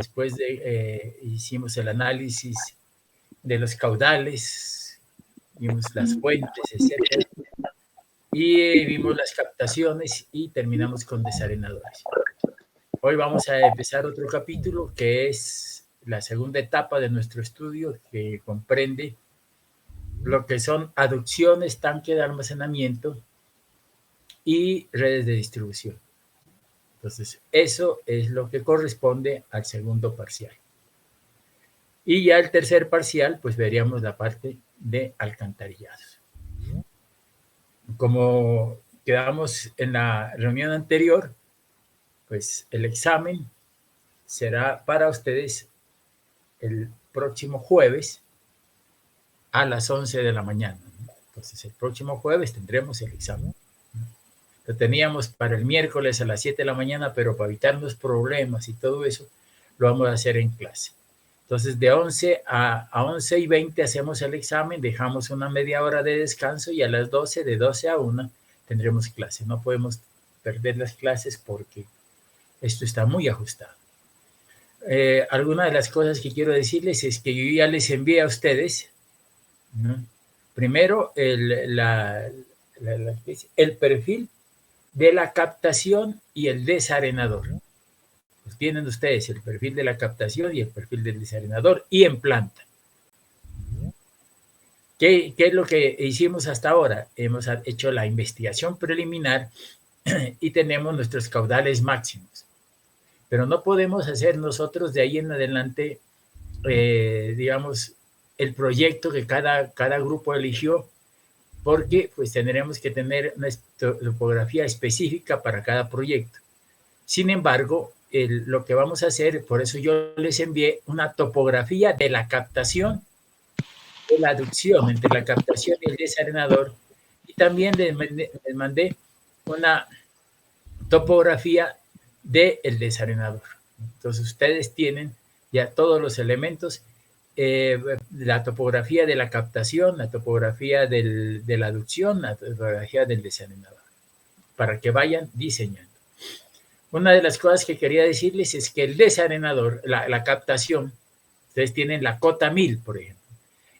después hicimos el análisis de los caudales, vimos las fuentes, etcétera, y vimos las captaciones y terminamos con desarenadores. Hoy vamos a empezar otro capítulo que es la segunda etapa de nuestro estudio, que comprende lo que son aducciones, tanque de almacenamiento y redes de distribución. Entonces, eso es lo que corresponde al segundo parcial. Y ya el tercer parcial, pues veríamos la parte de alcantarillados. Como quedamos en la reunión anterior, pues el examen será para ustedes el próximo jueves a las 11 de la mañana. Entonces, el próximo jueves tendremos el examen. Lo teníamos para el miércoles a las 7 de la mañana, pero para evitarnos problemas y todo eso, lo vamos a hacer en clase. Entonces, de 11 a 11:20 hacemos el examen, dejamos una media hora de descanso y a las 12, de 12 a 1, tendremos clase. No podemos perder las clases porque esto está muy ajustado. Alguna de las cosas que quiero decirles es que yo ya les envié a ustedes, ¿no? Primero el perfil de la captación y el desarenador. Pues tienen ustedes el perfil de la captación y el perfil del desarenador y en planta. ¿Qué es lo que hicimos hasta ahora? Hemos hecho la investigación preliminar y tenemos nuestros caudales máximos. Pero no podemos hacer nosotros de ahí en adelante, digamos, el proyecto que cada grupo eligió, porque pues tendremos que tener una topografía específica para cada proyecto. Sin embargo, lo que vamos a hacer, por eso yo les envié una topografía de la captación, de la aducción entre la captación y el desarenador, y también les mandé una topografía del desarenador. Entonces ustedes tienen ya todos los elementos, la topografía de la captación, la topografía de la aducción, la topografía del desarenador, para que vayan diseñando. Una de las cosas que quería decirles es que el desarenador, la captación, ustedes tienen la cota 1000, por ejemplo.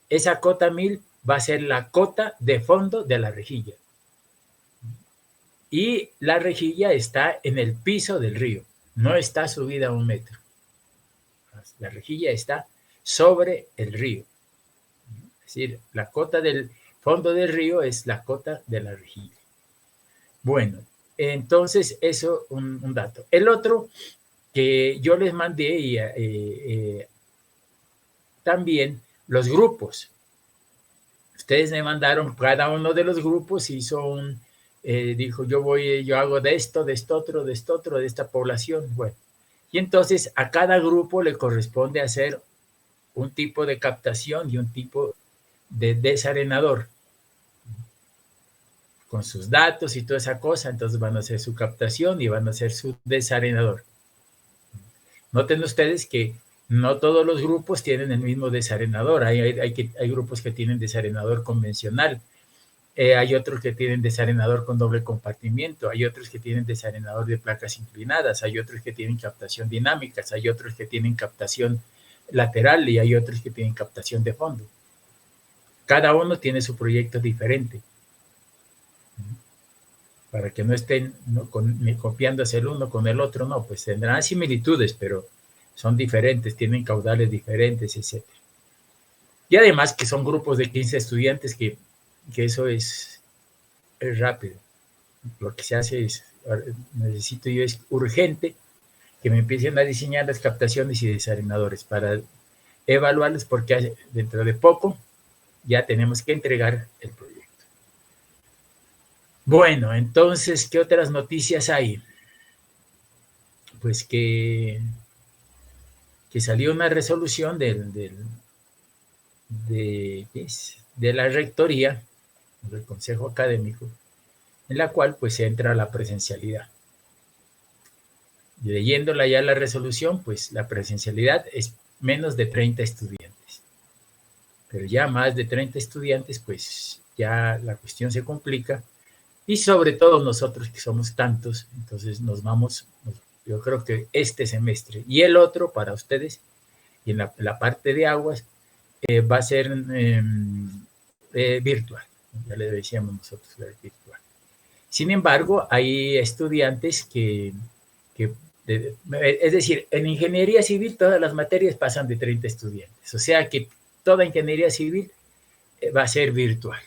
Esa cota 1000 va a ser la cota de fondo de la rejilla. Y la rejilla está en el piso del río, no está subida a 1 metro. La rejilla está sobre el río. Es decir, la cota del fondo del río es la cota de la rejilla. Bueno, entonces eso un dato. El otro que yo les mandé también los grupos. Ustedes me mandaron, cada uno de los grupos hizo dijo yo hago de esto otro, de esta población. Bueno, y entonces a cada grupo le corresponde hacer un tipo de captación y un tipo de desarenador con sus datos y toda esa cosa. Entonces van a hacer su captación y van a hacer su desarenador. Noten ustedes que no todos los grupos tienen el mismo desarenador. Hay grupos que tienen desarenador convencional. Hay otros que tienen desarenador con doble compartimiento, hay otros que tienen desarenador de placas inclinadas, hay otros que tienen captación dinámicas, hay otros que tienen captación lateral y hay otros que tienen captación de fondo. Cada uno tiene su proyecto diferente, para que no estén copiándose el uno con el otro, no, pues tendrán similitudes, pero son diferentes, tienen caudales diferentes, etc. Y además que son grupos de 15 estudiantes que eso es rápido. Lo que se hace es, es urgente que me empiecen a diseñar las captaciones y desarenadores para evaluarlos, porque dentro de poco ya tenemos que entregar el proyecto. Bueno, entonces, ¿qué otras noticias hay? Pues que salió una resolución de la rectoría, del Consejo Académico, en la cual pues entra la presencialidad. Y leyéndola ya la resolución, pues la presencialidad es menos de 30 estudiantes. Pero ya más de 30 estudiantes, pues ya la cuestión se complica. Y sobre todo nosotros que somos tantos, entonces nos yo creo que este semestre. Y el otro para ustedes, y en la parte de aguas, va a ser virtual. Ya le decíamos nosotros, virtual. Sin embargo, hay estudiantes que es decir, en ingeniería civil todas las materias pasan de 30 estudiantes. O sea que toda ingeniería civil va a ser virtual.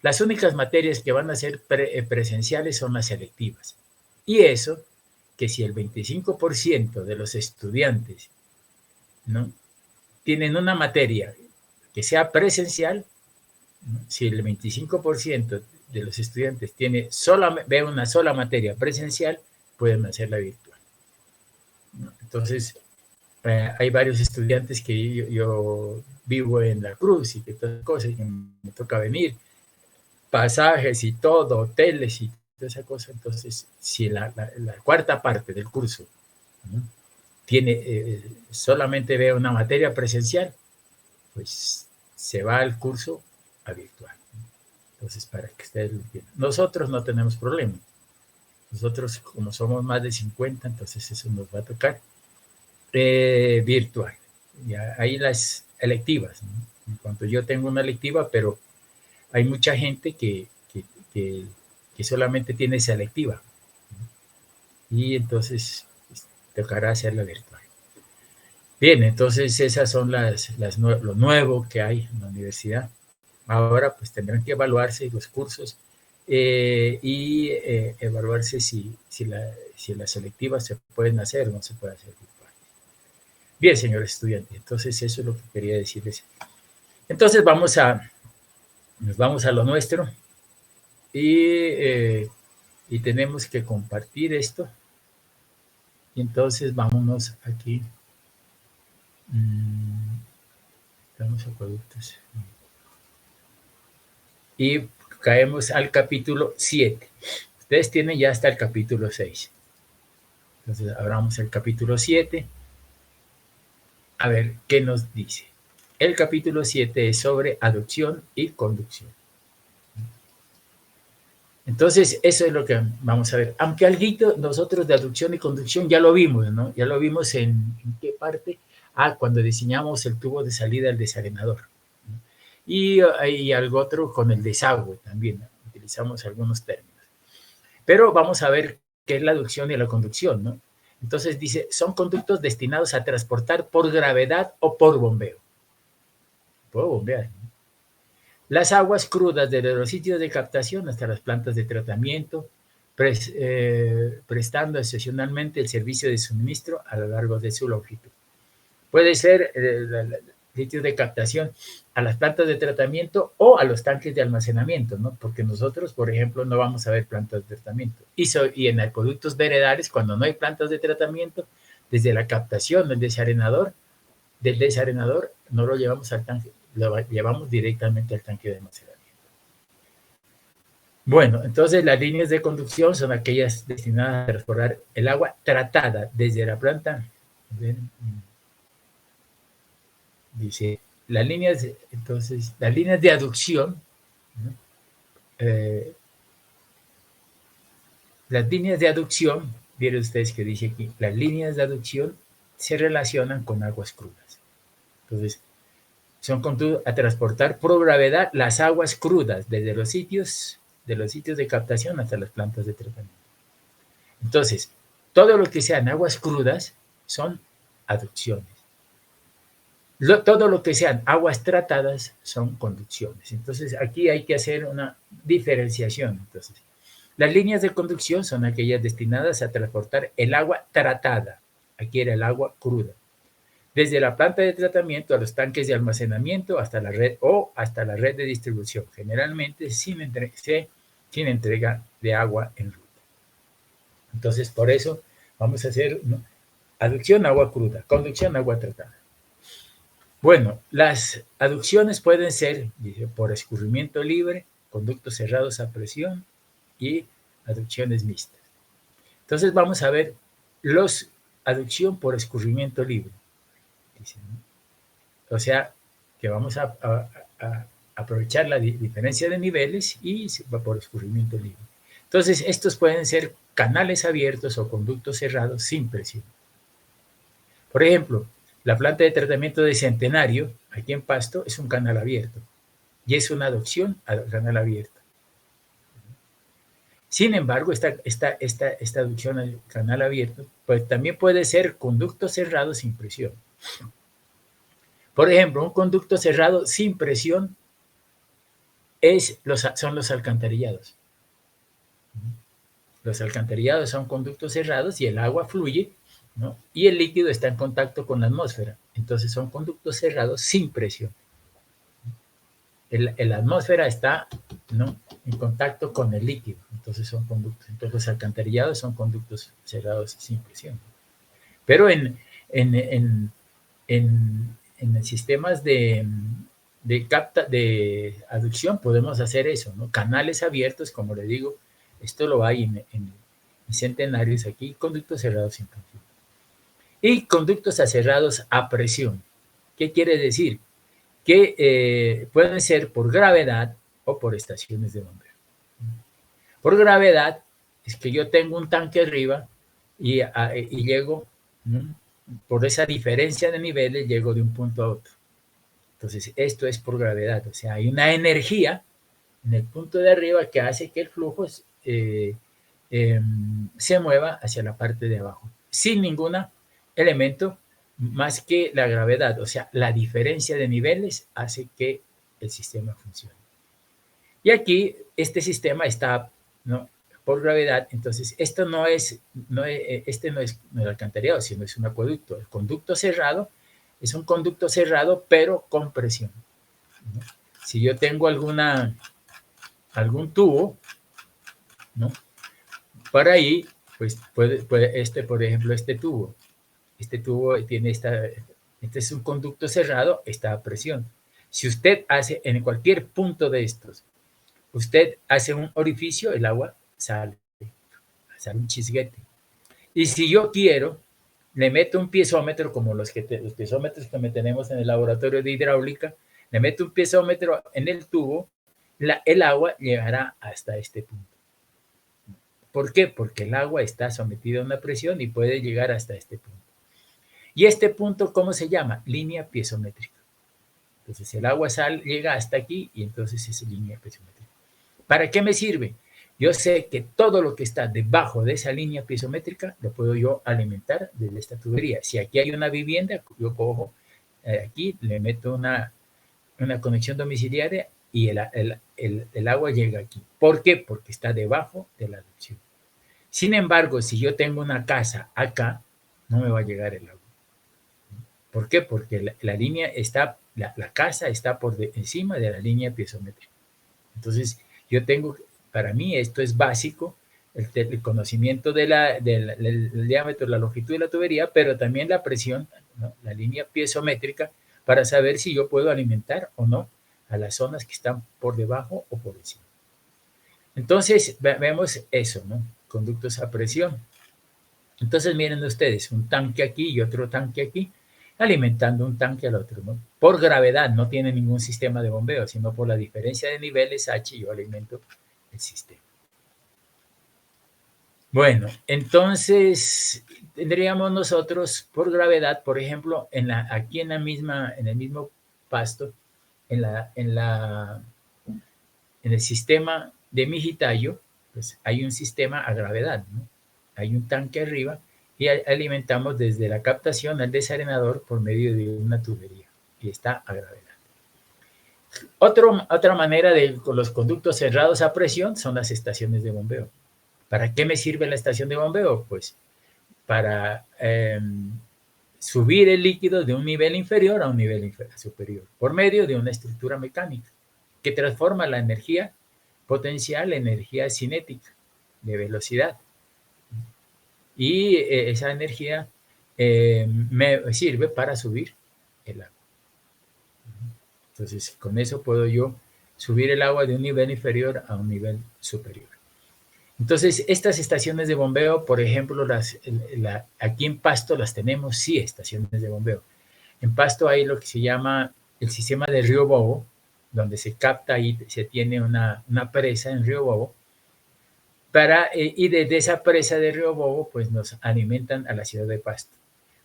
Las únicas materias que van a ser presenciales son las selectivas. Y eso, que si el 25% de los estudiantes, ¿no?, tienen una materia que sea presencial, ¿no?, si el 25% de los estudiantes ve una sola materia presencial, pueden hacerla virtual. Entonces, hay varios estudiantes que yo vivo en La Cruz y que todas cosas, que me toca venir, pasajes y todo, hoteles y toda esa cosa. Entonces, si la cuarta parte del curso, ¿no?, solamente ve una materia presencial, pues se va al curso a virtual. Entonces, para que ustedes lo entiendan. Nosotros no tenemos problema. Nosotros, como somos más de 50, entonces eso nos va a tocar virtual. Ya, hay las electivas, ¿no? En cuanto yo tengo una electiva, pero hay mucha gente que solamente tiene esa electiva, ¿no? Y entonces pues, tocará hacerla virtual. Bien, entonces esas son lo nuevo que hay en la universidad. Ahora pues tendrán que evaluarse los cursos y evaluarse si las selectivas se pueden hacer o no se puede hacer virtual. Bien, señores estudiantes, entonces eso es lo que quería decirles. Entonces nos vamos a lo nuestro y tenemos que compartir esto. Y entonces vámonos aquí. Vamos a productos. Y caemos al capítulo 7. Ustedes tienen ya hasta el capítulo 6. Entonces abramos el capítulo 7. A ver, ¿qué nos dice? El capítulo 7 es sobre aducción y conducción. Entonces, eso es lo que vamos a ver. Aunque algo nosotros de aducción y conducción ya lo vimos, ¿no? Ya lo vimos en qué parte. Cuando diseñamos el tubo de salida del desarenador. ¿No? Y hay algo otro con el desagüe también, ¿no? Utilizamos algunos términos. Pero vamos a ver qué es la aducción y la conducción, ¿no? Entonces dice, son conductos destinados a transportar por gravedad o por bombeo. Puedo bombear, ¿no? Las aguas crudas desde los sitios de captación hasta las plantas de tratamiento, prestando excepcionalmente el servicio de suministro a lo largo de su longitud. Puede ser sitios de captación a las plantas de tratamiento o a los tanques de almacenamiento, ¿no? Porque nosotros, por ejemplo, no vamos a ver plantas de tratamiento. Y en acueductos veredales, cuando no hay plantas de tratamiento, desde la captación del desarenador no lo llevamos al tanque, lo llevamos directamente al tanque de almacenamiento. Bueno, entonces las líneas de conducción son aquellas destinadas a transportar el agua tratada desde la planta. Dice, las líneas de aducción, ¿no? Las líneas de aducción, vieron ustedes que dice aquí, las líneas de aducción se relacionan con aguas crudas. Entonces, son conducidas a transportar por gravedad las aguas crudas desde los sitios de captación hasta las plantas de tratamiento. Entonces, todo lo que sean aguas crudas son aducciones. Todo lo que sean aguas tratadas son conducciones. Entonces, aquí hay que hacer una diferenciación. Entonces, las líneas de conducción son aquellas destinadas a transportar el agua tratada. Aquí era el agua cruda. Desde la planta de tratamiento a los tanques de almacenamiento hasta la red de distribución, generalmente sin entrega de agua en ruta. Entonces, por eso vamos a hacer, ¿no?, aducción agua cruda, conducción agua tratada. Bueno, las aducciones pueden ser, dice, por escurrimiento libre, conductos cerrados a presión y aducciones mixtas. Entonces vamos a ver aducción por escurrimiento libre. Dice, ¿no? O sea, que vamos a aprovechar la diferencia de niveles y se va por escurrimiento libre. Entonces, estos pueden ser canales abiertos o conductos cerrados sin presión. Por ejemplo, la planta de tratamiento de Centenario, aquí en Pasto, es un canal abierto y es una adopción al canal abierto. Sin embargo, esta adopción al canal abierto pues, también puede ser conducto cerrado sin presión. Por ejemplo, un conducto cerrado sin presión son los alcantarillados. Los alcantarillados son conductos cerrados y el agua fluye, ¿no? Y el líquido está en contacto con la atmósfera. Entonces son conductos cerrados sin presión. La atmósfera está, ¿no?, en contacto con el líquido. Entonces son conductos. Entonces los alcantarillados son conductos cerrados sin presión. Pero en sistemas de aducción podemos hacer eso, ¿no? Canales abiertos, como le digo, esto lo hay en Centenarios aquí, conductos cerrados sin presión. Y conductos cerrados a presión. ¿Qué quiere decir? Que pueden ser por gravedad o por estaciones de bombeo. Por gravedad es que yo tengo un tanque arriba y llego, ¿no?, por esa diferencia de niveles, llego de un punto a otro. Entonces, esto es por gravedad. O sea, hay una energía en el punto de arriba que hace que el flujo se mueva hacia la parte de abajo, sin ningún elemento más que la gravedad. O sea, la diferencia de niveles hace que el sistema funcione. Y aquí, este sistema está, ¿no?, por gravedad. Entonces, este no es el alcantarillado, sino es un acueducto. El conducto cerrado es un conducto cerrado, pero con presión, ¿no? Si yo tengo algún tubo, ¿no?, por ahí, pues puede por ejemplo, este tubo tiene este es un conducto cerrado, está a presión. Si usted hace en cualquier punto de estos, usted hace un orificio, el agua sale un chisguete. Y si yo quiero, le meto un piezómetro, como los piezómetros que tenemos en el laboratorio de hidráulica, le meto un piezómetro en el tubo, el agua llegará hasta este punto. ¿Por qué? Porque el agua está sometida a una presión y puede llegar hasta este punto. ¿Y este punto cómo se llama? Línea piezométrica. Entonces el agua llega hasta aquí y entonces es línea piezométrica. ¿Para qué me sirve? Yo sé que todo lo que está debajo de esa línea piezométrica lo puedo yo alimentar desde esta tubería. Si aquí hay una vivienda, yo cojo aquí, le meto una conexión domiciliaria y el agua llega aquí. ¿Por qué? Porque está debajo de la adducción. Sin embargo, si yo tengo una casa acá, no me va a llegar el agua. ¿Por qué? Porque la casa está por encima de la línea piezométrica. Entonces, para mí esto es básico, el conocimiento del diámetro, la longitud de la tubería, pero también la presión, ¿no?, la línea piezométrica, para saber si yo puedo alimentar o no a las zonas que están por debajo o por encima. Entonces, vemos eso, ¿no? Conductos a presión. Entonces, miren ustedes, un tanque aquí y otro tanque aquí, alimentando un tanque al otro, ¿no? Por gravedad, no tiene ningún sistema de bombeo, sino por la diferencia de niveles H, yo alimento el sistema. Bueno, entonces tendríamos nosotros por gravedad, por ejemplo, aquí en el mismo Pasto, en el sistema de Mijitayo, pues hay un sistema a gravedad, ¿no? Hay un tanque arriba y alimentamos desde la captación al desarenador por medio de una tubería y está a gravedad. Otra manera con los conductos cerrados a presión son las estaciones de bombeo. ¿Para qué me sirve la estación de bombeo? Pues para subir el líquido de un nivel inferior a un nivel superior por medio de una estructura mecánica que transforma la energía potencial en energía cinética de velocidad. Y esa energía me sirve para subir el agua. Entonces, con eso puedo yo subir el agua de un nivel inferior a un nivel superior. Entonces, estas estaciones de bombeo, por ejemplo, aquí en Pasto las tenemos, sí, estaciones de bombeo. En Pasto hay lo que se llama el sistema de Río Bobo, donde se capta y se tiene una presa en Río Bobo. y desde esa presa de Río Bobo, pues nos alimentan a la ciudad de Pasto.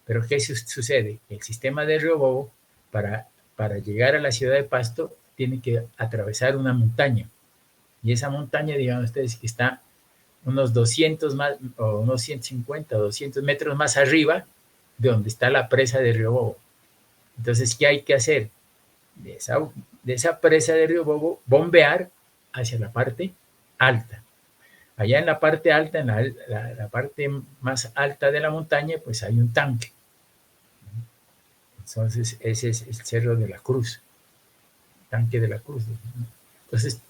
Pero ¿qué sucede? El sistema de Río Bobo, para llegar a la ciudad de Pasto, tiene que atravesar una montaña. Y esa montaña, digamos ustedes, que está unos 200 más, o unos 150 o 200 metros más arriba de donde está la presa de Río Bobo. Entonces, ¿qué hay que hacer? De esa presa de Río Bobo, bombear hacia la parte alta. Allá en la parte alta, en la parte más alta de la montaña, pues hay un tanque. Entonces, ese es el Cerro de la Cruz, tanque de la Cruz. Entonces,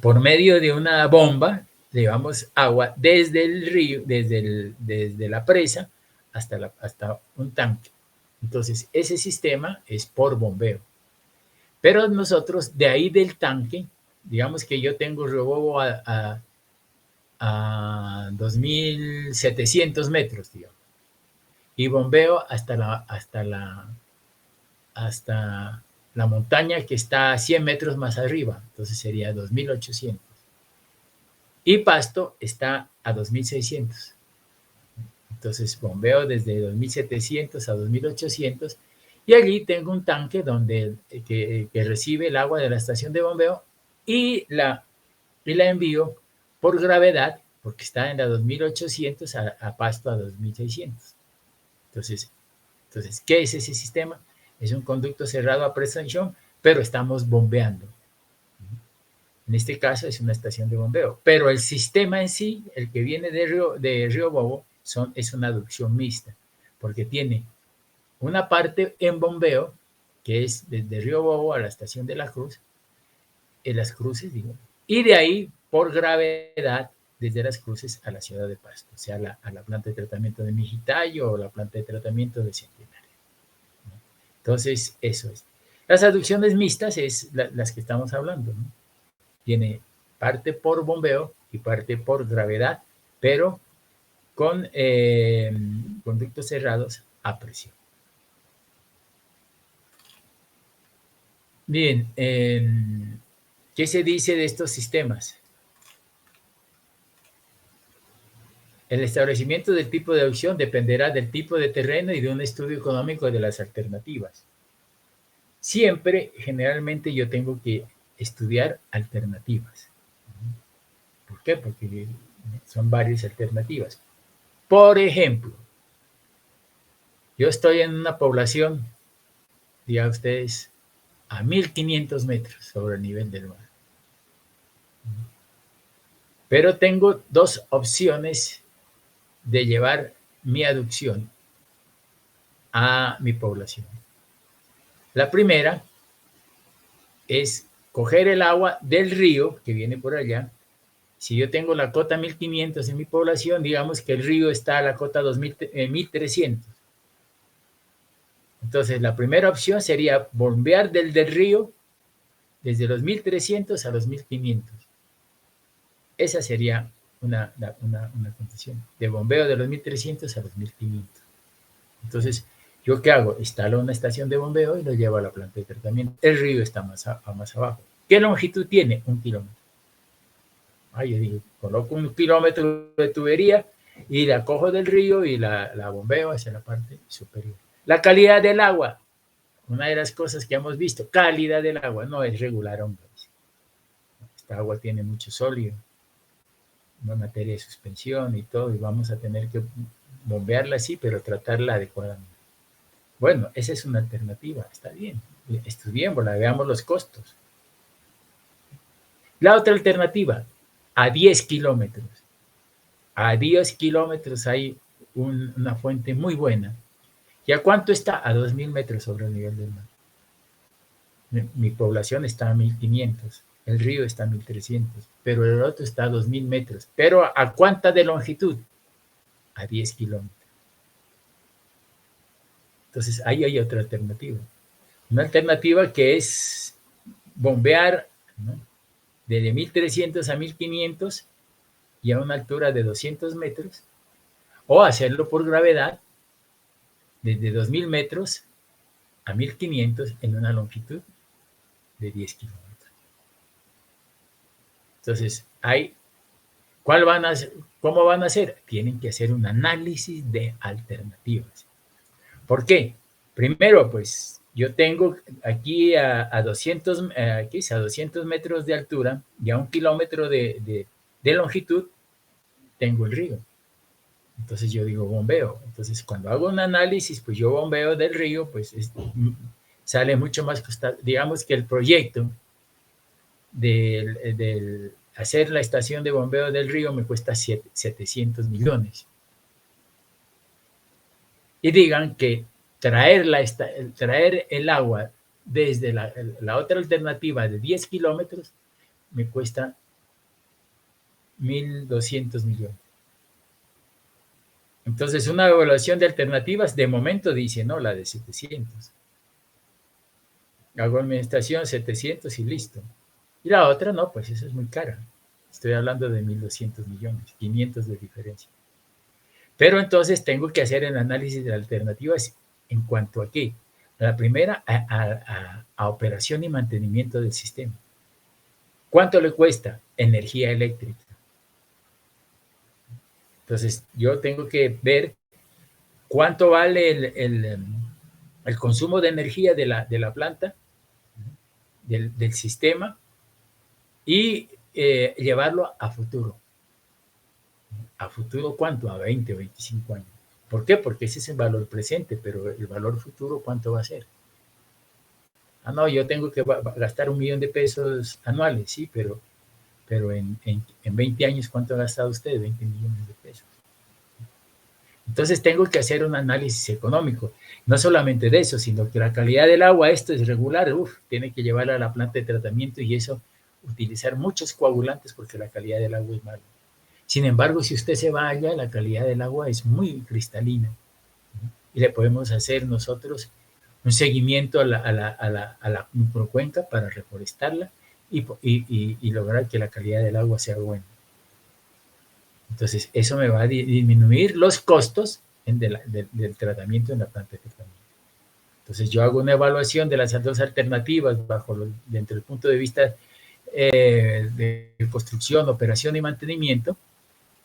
por medio de una bomba, llevamos agua desde el río, desde la presa hasta un tanque. Entonces, ese sistema es por bombeo. Pero nosotros, de ahí del tanque, digamos que yo tengo Río Bobo a 2.700 metros, digamos, y bombeo hasta la montaña que está a 100 metros más arriba, entonces sería 2.800. Y Pasto está a 2.600. Entonces bombeo desde 2.700 a 2.800 y allí tengo un tanque que recibe el agua de la estación de bombeo y la envío por gravedad, porque está en la 2.800 a Pasto a 2.600. Entonces, ¿qué es ese sistema? Es un conducto cerrado a presión, pero estamos bombeando. En este caso es una estación de bombeo, pero el sistema en sí, el que viene de Río Bobo, es una aducción mixta, porque tiene una parte en bombeo, que es desde Río Bobo a la estación de la Cruz, en las Cruces, digo, y de ahí, por gravedad, desde las Cruces a la ciudad de Pasto, o sea, a la planta de tratamiento de Mijitayo o la planta de tratamiento de Centenario. Entonces, eso es. Las aducciones mixtas es las que estamos hablando, ¿no? Tiene parte por bombeo y parte por gravedad, pero con conductos cerrados a presión. Bien, ¿qué se dice de estos sistemas? El establecimiento del tipo de aducción dependerá del tipo de terreno y de un estudio económico de las alternativas. Siempre, generalmente, yo tengo que estudiar alternativas. ¿Por qué? Porque son varias alternativas. Por ejemplo, yo estoy en una población, digan ustedes, a 1.500 metros sobre el nivel del mar. Pero tengo dos opciones de llevar mi aducción a mi población. La primera es coger el agua del río que viene por allá. Si yo tengo la cota 1.500 en mi población, digamos que el río está a la cota 1.300. Entonces, la primera opción sería bombear del río desde los 1.300 a los 1.500. Esa sería una condición de bombeo de los 1.300 a los 1.500. Entonces, ¿yo qué hago? Instalo una estación de bombeo y lo llevo a la planta de tratamiento. El río está más abajo. ¿Qué longitud tiene? 1 kilómetro. Yo digo, coloco 1 kilómetro de tubería y la cojo del río y la bombeo hacia la parte superior. La calidad del agua, una de las cosas que hemos visto, calidad del agua, no es regular, hombre. Esta agua tiene mucho sólido, una materia de suspensión y todo, y vamos a tener que bombearla así, pero tratarla adecuadamente. Bueno, esa es una alternativa, está bien, estudiémosla, veamos los costos. La otra alternativa, a 10 kilómetros. A 10 kilómetros hay una fuente muy buena. ¿Y a cuánto está? A 2.000 metros sobre el nivel del mar. Mi población está a 1.500, el río está a 1.300, pero el otro está a 2.000 metros. ¿Pero a cuánta de longitud? A 10 kilómetros. Entonces, ahí hay otra alternativa. Una alternativa que es bombear, ¿no?, desde 1.300 a 1.500 y a una altura de 200 metros, o hacerlo por gravedad desde 2.000 metros a 1.500 en una longitud de 10 kilómetros. Entonces, hay ¿Cuál van a hacer? ¿Cómo van a hacer? Tienen que hacer un análisis de alternativas. ¿Por qué? Primero, pues yo tengo aquí a 200, aquí a 200 metros de altura y a 1 kilómetro de longitud tengo el río. Entonces yo digo bombeo. Entonces cuando hago un análisis, pues yo bombeo del río, pues sale mucho más costado. Digamos que el proyecto del hacer la estación de bombeo del río me cuesta 700 millones. Y digan que traer el agua desde la otra alternativa de 10 kilómetros me cuesta 1.200 millones. Entonces, una evaluación de alternativas, de momento dice, no, la de 700. Hago administración 700 y listo. Y la otra, no, pues esa es muy cara. Estoy hablando de 1.200 millones, 500 de diferencia. Pero entonces tengo que hacer el análisis de alternativas en cuanto a qué. La primera, a operación y mantenimiento del sistema. ¿Cuánto le cuesta? Energía eléctrica. Entonces, yo tengo que ver cuánto vale el consumo de energía de la planta, del sistema, y llevarlo a futuro. ¿A futuro cuánto? A 20 o 25 años. ¿Por qué? Porque ese es el valor presente, pero el valor futuro, ¿cuánto va a ser? Ah, no, yo tengo que gastar 1 millón de pesos anuales, sí, pero en 20 años, ¿cuánto ha gastado usted? 20 millones de pesos. Entonces tengo que hacer un análisis económico, no solamente de eso, sino que la calidad del agua, esto es regular, tiene que llevarla a la planta de tratamiento y eso, utilizar muchos coagulantes porque la calidad del agua es mala. Sin embargo, si usted se va allá, la calidad del agua es muy cristalina y le podemos hacer nosotros un seguimiento a la microcuenca para reforestarla y lograr que la calidad del agua sea buena. Entonces, eso me va a disminuir los costos del tratamiento en la planta de tratamiento. Entonces, yo hago una evaluación de las dos alternativas dentro del punto de vista de construcción, operación y mantenimiento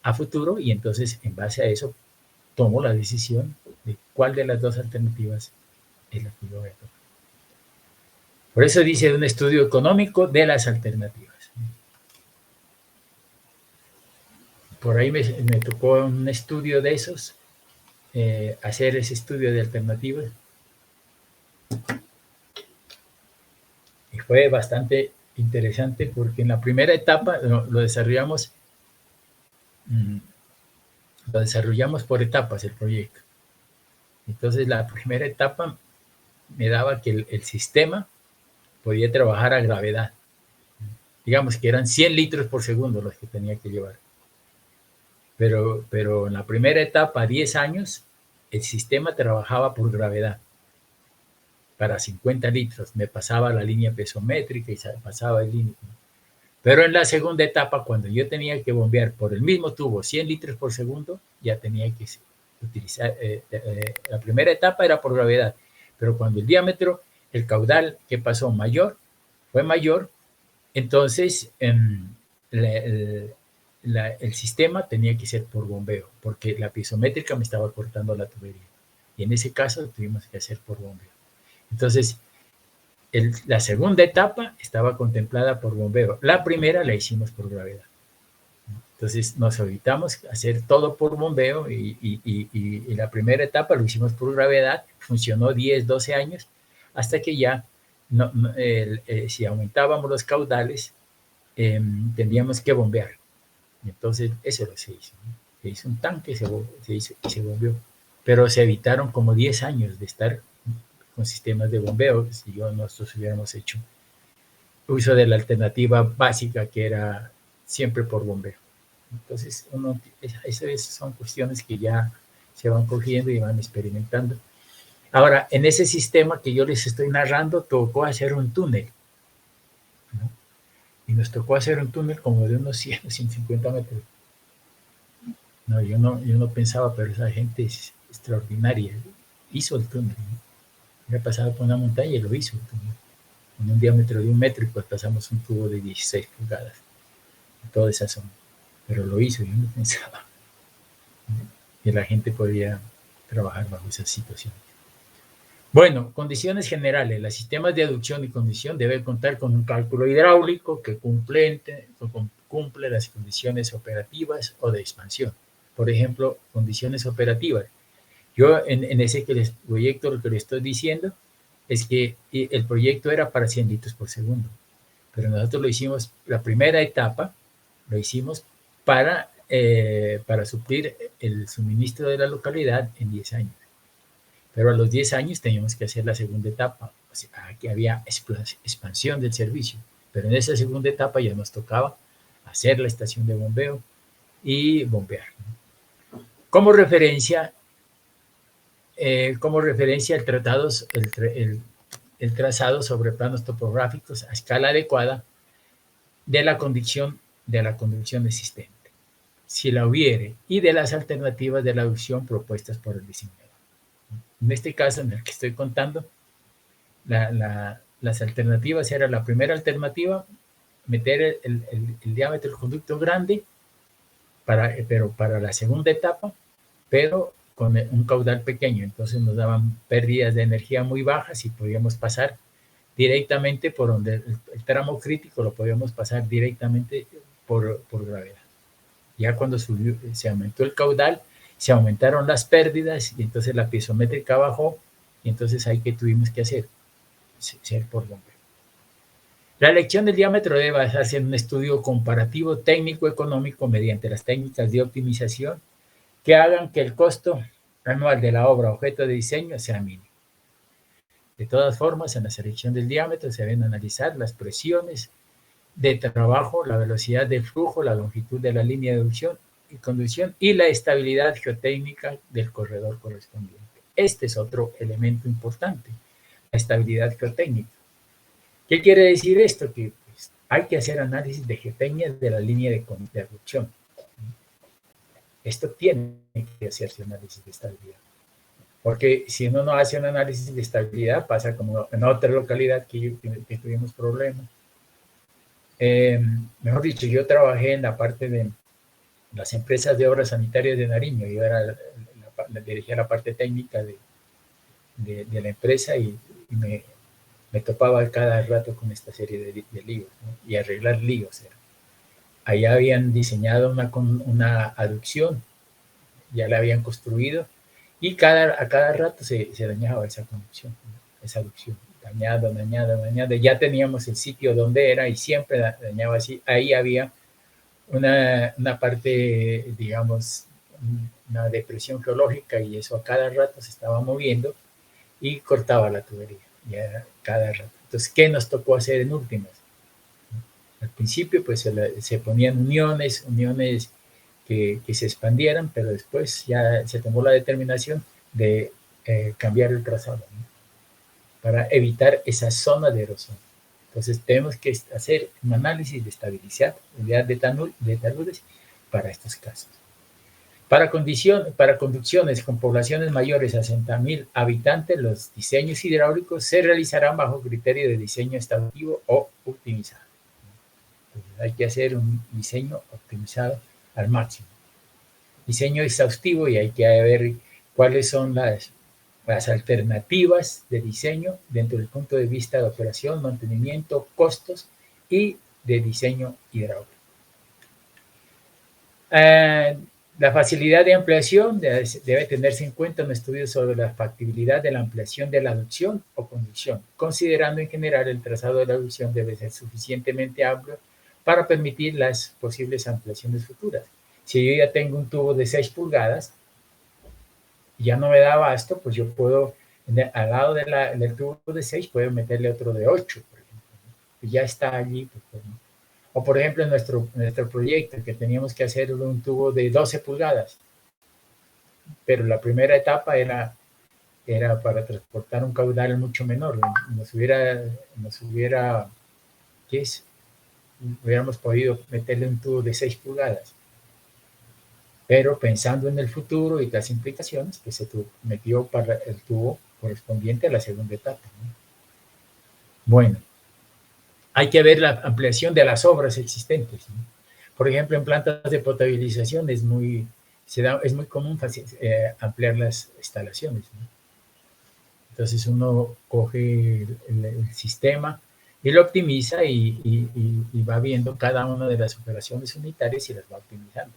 a futuro, y entonces, en base a eso, tomo la decisión de cuál de las dos alternativas es la que yo voy a tomar. Por eso dice un estudio económico de las alternativas. Por ahí me tocó un estudio de esos, hacer ese estudio de alternativas. Y fue bastante interesante porque en la primera etapa lo desarrollamos por etapas el proyecto. Entonces la primera etapa me daba que el sistema podía trabajar a gravedad. Digamos que eran 100 litros por segundo los que tenía que llevar. Pero en la primera etapa, 10 años, el sistema trabajaba por gravedad. Para 50 litros me pasaba la línea pesométrica y pasaba el límite. Pero en la segunda etapa, cuando yo tenía que bombear por el mismo tubo 100 litros por segundo, ya tenía que utilizar, la primera etapa era por gravedad, pero cuando el diámetro, el caudal que pasó fue mayor, entonces el sistema tenía que ser por bombeo, porque la piezométrica me estaba cortando la tubería. Y en ese caso tuvimos que hacer por bombeo. Entonces, la segunda etapa estaba contemplada por bombeo. La primera la hicimos por gravedad. Entonces, nos evitamos hacer todo por bombeo y la primera etapa lo hicimos por gravedad. Funcionó 10, 12 años, hasta que ya, si aumentábamos los caudales, tendríamos que bombear. Entonces, eso se hizo. Se hizo un tanque, se hizo y se bombeó. Pero se evitaron como 10 años de estar con sistemas de bombeo, si nosotros hubiéramos hecho uso de la alternativa básica que era siempre por bombeo. Entonces, esas son cuestiones que ya se van cogiendo y van experimentando. Ahora, en ese sistema que yo les estoy narrando, tocó hacer un túnel, ¿no? Y nos tocó hacer un túnel como de unos 100 o 150 metros. No, yo no pensaba, pero esa gente es extraordinaria. Hizo el túnel, ¿no? Había pasado por una montaña y lo hizo, con un diámetro de 1 metro, y pues pasamos un tubo de 16 pulgadas en toda esa zona. pero lo hizo. Yo no pensaba que la gente podía trabajar bajo esa situación. Bueno, condiciones generales. Los sistemas de aducción y condición deben contar con un cálculo hidráulico que cumple las condiciones operativas o de expansión. Por ejemplo, condiciones operativas. Yo en ese proyecto lo que le estoy diciendo es que el proyecto era para 100 litros por segundo, pero nosotros lo hicimos, la primera etapa lo hicimos para suplir el suministro de la localidad en 10 años. Pero a los 10 años teníamos que hacer la segunda etapa, o sea, que había expansión del servicio. Pero en esa segunda etapa ya nos tocaba hacer la estación de bombeo y bombear. Como referencia, el trazado sobre planos topográficos a escala adecuada de la conducción existente, si la hubiere, y de las alternativas de la aducción propuestas por el diseñador. En este caso, en el que estoy contando, las alternativas era la primera alternativa, meter el diámetro del conducto grande, pero para la segunda etapa, pero con un caudal pequeño. Entonces nos daban pérdidas de energía muy bajas y podíamos pasar directamente por donde el tramo crítico lo podíamos pasar directamente por gravedad. Ya cuando se aumentó el caudal, se aumentaron las pérdidas y entonces la piezométrica bajó y entonces ahí que tuvimos que hacer por bombeo. La elección del diámetro debe basarse en un estudio comparativo técnico-económico mediante las técnicas de optimización que hagan que el costo anual de la obra objeto de diseño sea mínimo. De todas formas, en la selección del diámetro se deben analizar las presiones de trabajo, la velocidad del flujo, la longitud de la línea de aducción y conducción y la estabilidad geotécnica del corredor correspondiente. Este es otro elemento importante, la estabilidad geotécnica. ¿Qué quiere decir esto? Que pues, hay que hacer análisis de geotecnia de la línea de aducción. Esto tiene que hacerse análisis de estabilidad. Porque si uno no hace un análisis de estabilidad, pasa como en otra localidad que tuvimos problemas. Mejor dicho, yo trabajé en la parte de las empresas de obras sanitarias de Nariño. Yo dirigía la parte técnica de la empresa y me topaba cada rato con esta serie de líos, ¿no? Y arreglar líos. Allá habían diseñado una aducción, ya la habían construido y a cada rato se dañaba esa conducción, ¿no? Esa aducción. Dañada. Ya teníamos el sitio donde era y siempre dañaba así. Ahí había una parte, digamos, una depresión geológica y eso a cada rato se estaba moviendo y cortaba la tubería, ya cada rato. Entonces, ¿qué nos tocó hacer en últimas? Al principio, pues se ponían uniones que se expandieran, pero después ya se tomó la determinación de cambiar el trazado, ¿no? Para evitar esa zona de erosión. Entonces tenemos que hacer un análisis de estabilidad de taludes para estos casos. Para conducciones con poblaciones mayores a 60.000 habitantes, los diseños hidráulicos se realizarán bajo criterio de diseño exhaustivo o optimizado. Entonces, hay que hacer un diseño optimizado al máximo. Diseño exhaustivo y hay que ver cuáles son las alternativas de diseño dentro del punto de vista de operación, mantenimiento, costos y de diseño hidráulico. La facilidad de ampliación debe tenerse en cuenta un estudio sobre la factibilidad de la ampliación de la aducción o conducción, considerando en general el trazado de la aducción debe ser suficientemente amplio para permitir las posibles ampliaciones futuras. Si yo ya tengo un tubo de 6 pulgadas, ya no me da abasto, pues yo puedo, al lado del tubo de 6, puedo meterle otro de 8, por ejemplo, y ya está allí. Pues, ¿no? O por ejemplo, en nuestro proyecto, que teníamos que hacer un tubo de 12 pulgadas, pero la primera etapa era para transportar un caudal mucho menor. Hubiéramos podido meterle un tubo de 6 pulgadas. Pero pensando en el futuro y las implicaciones, pues se metió para el tubo correspondiente a la segunda etapa, ¿no? Bueno, hay que ver la ampliación de las obras existentes, ¿no? Por ejemplo, en plantas de potabilización es muy común ampliar las instalaciones, ¿no? Entonces uno coge el sistema y lo optimiza y va viendo cada una de las operaciones unitarias y las va optimizando.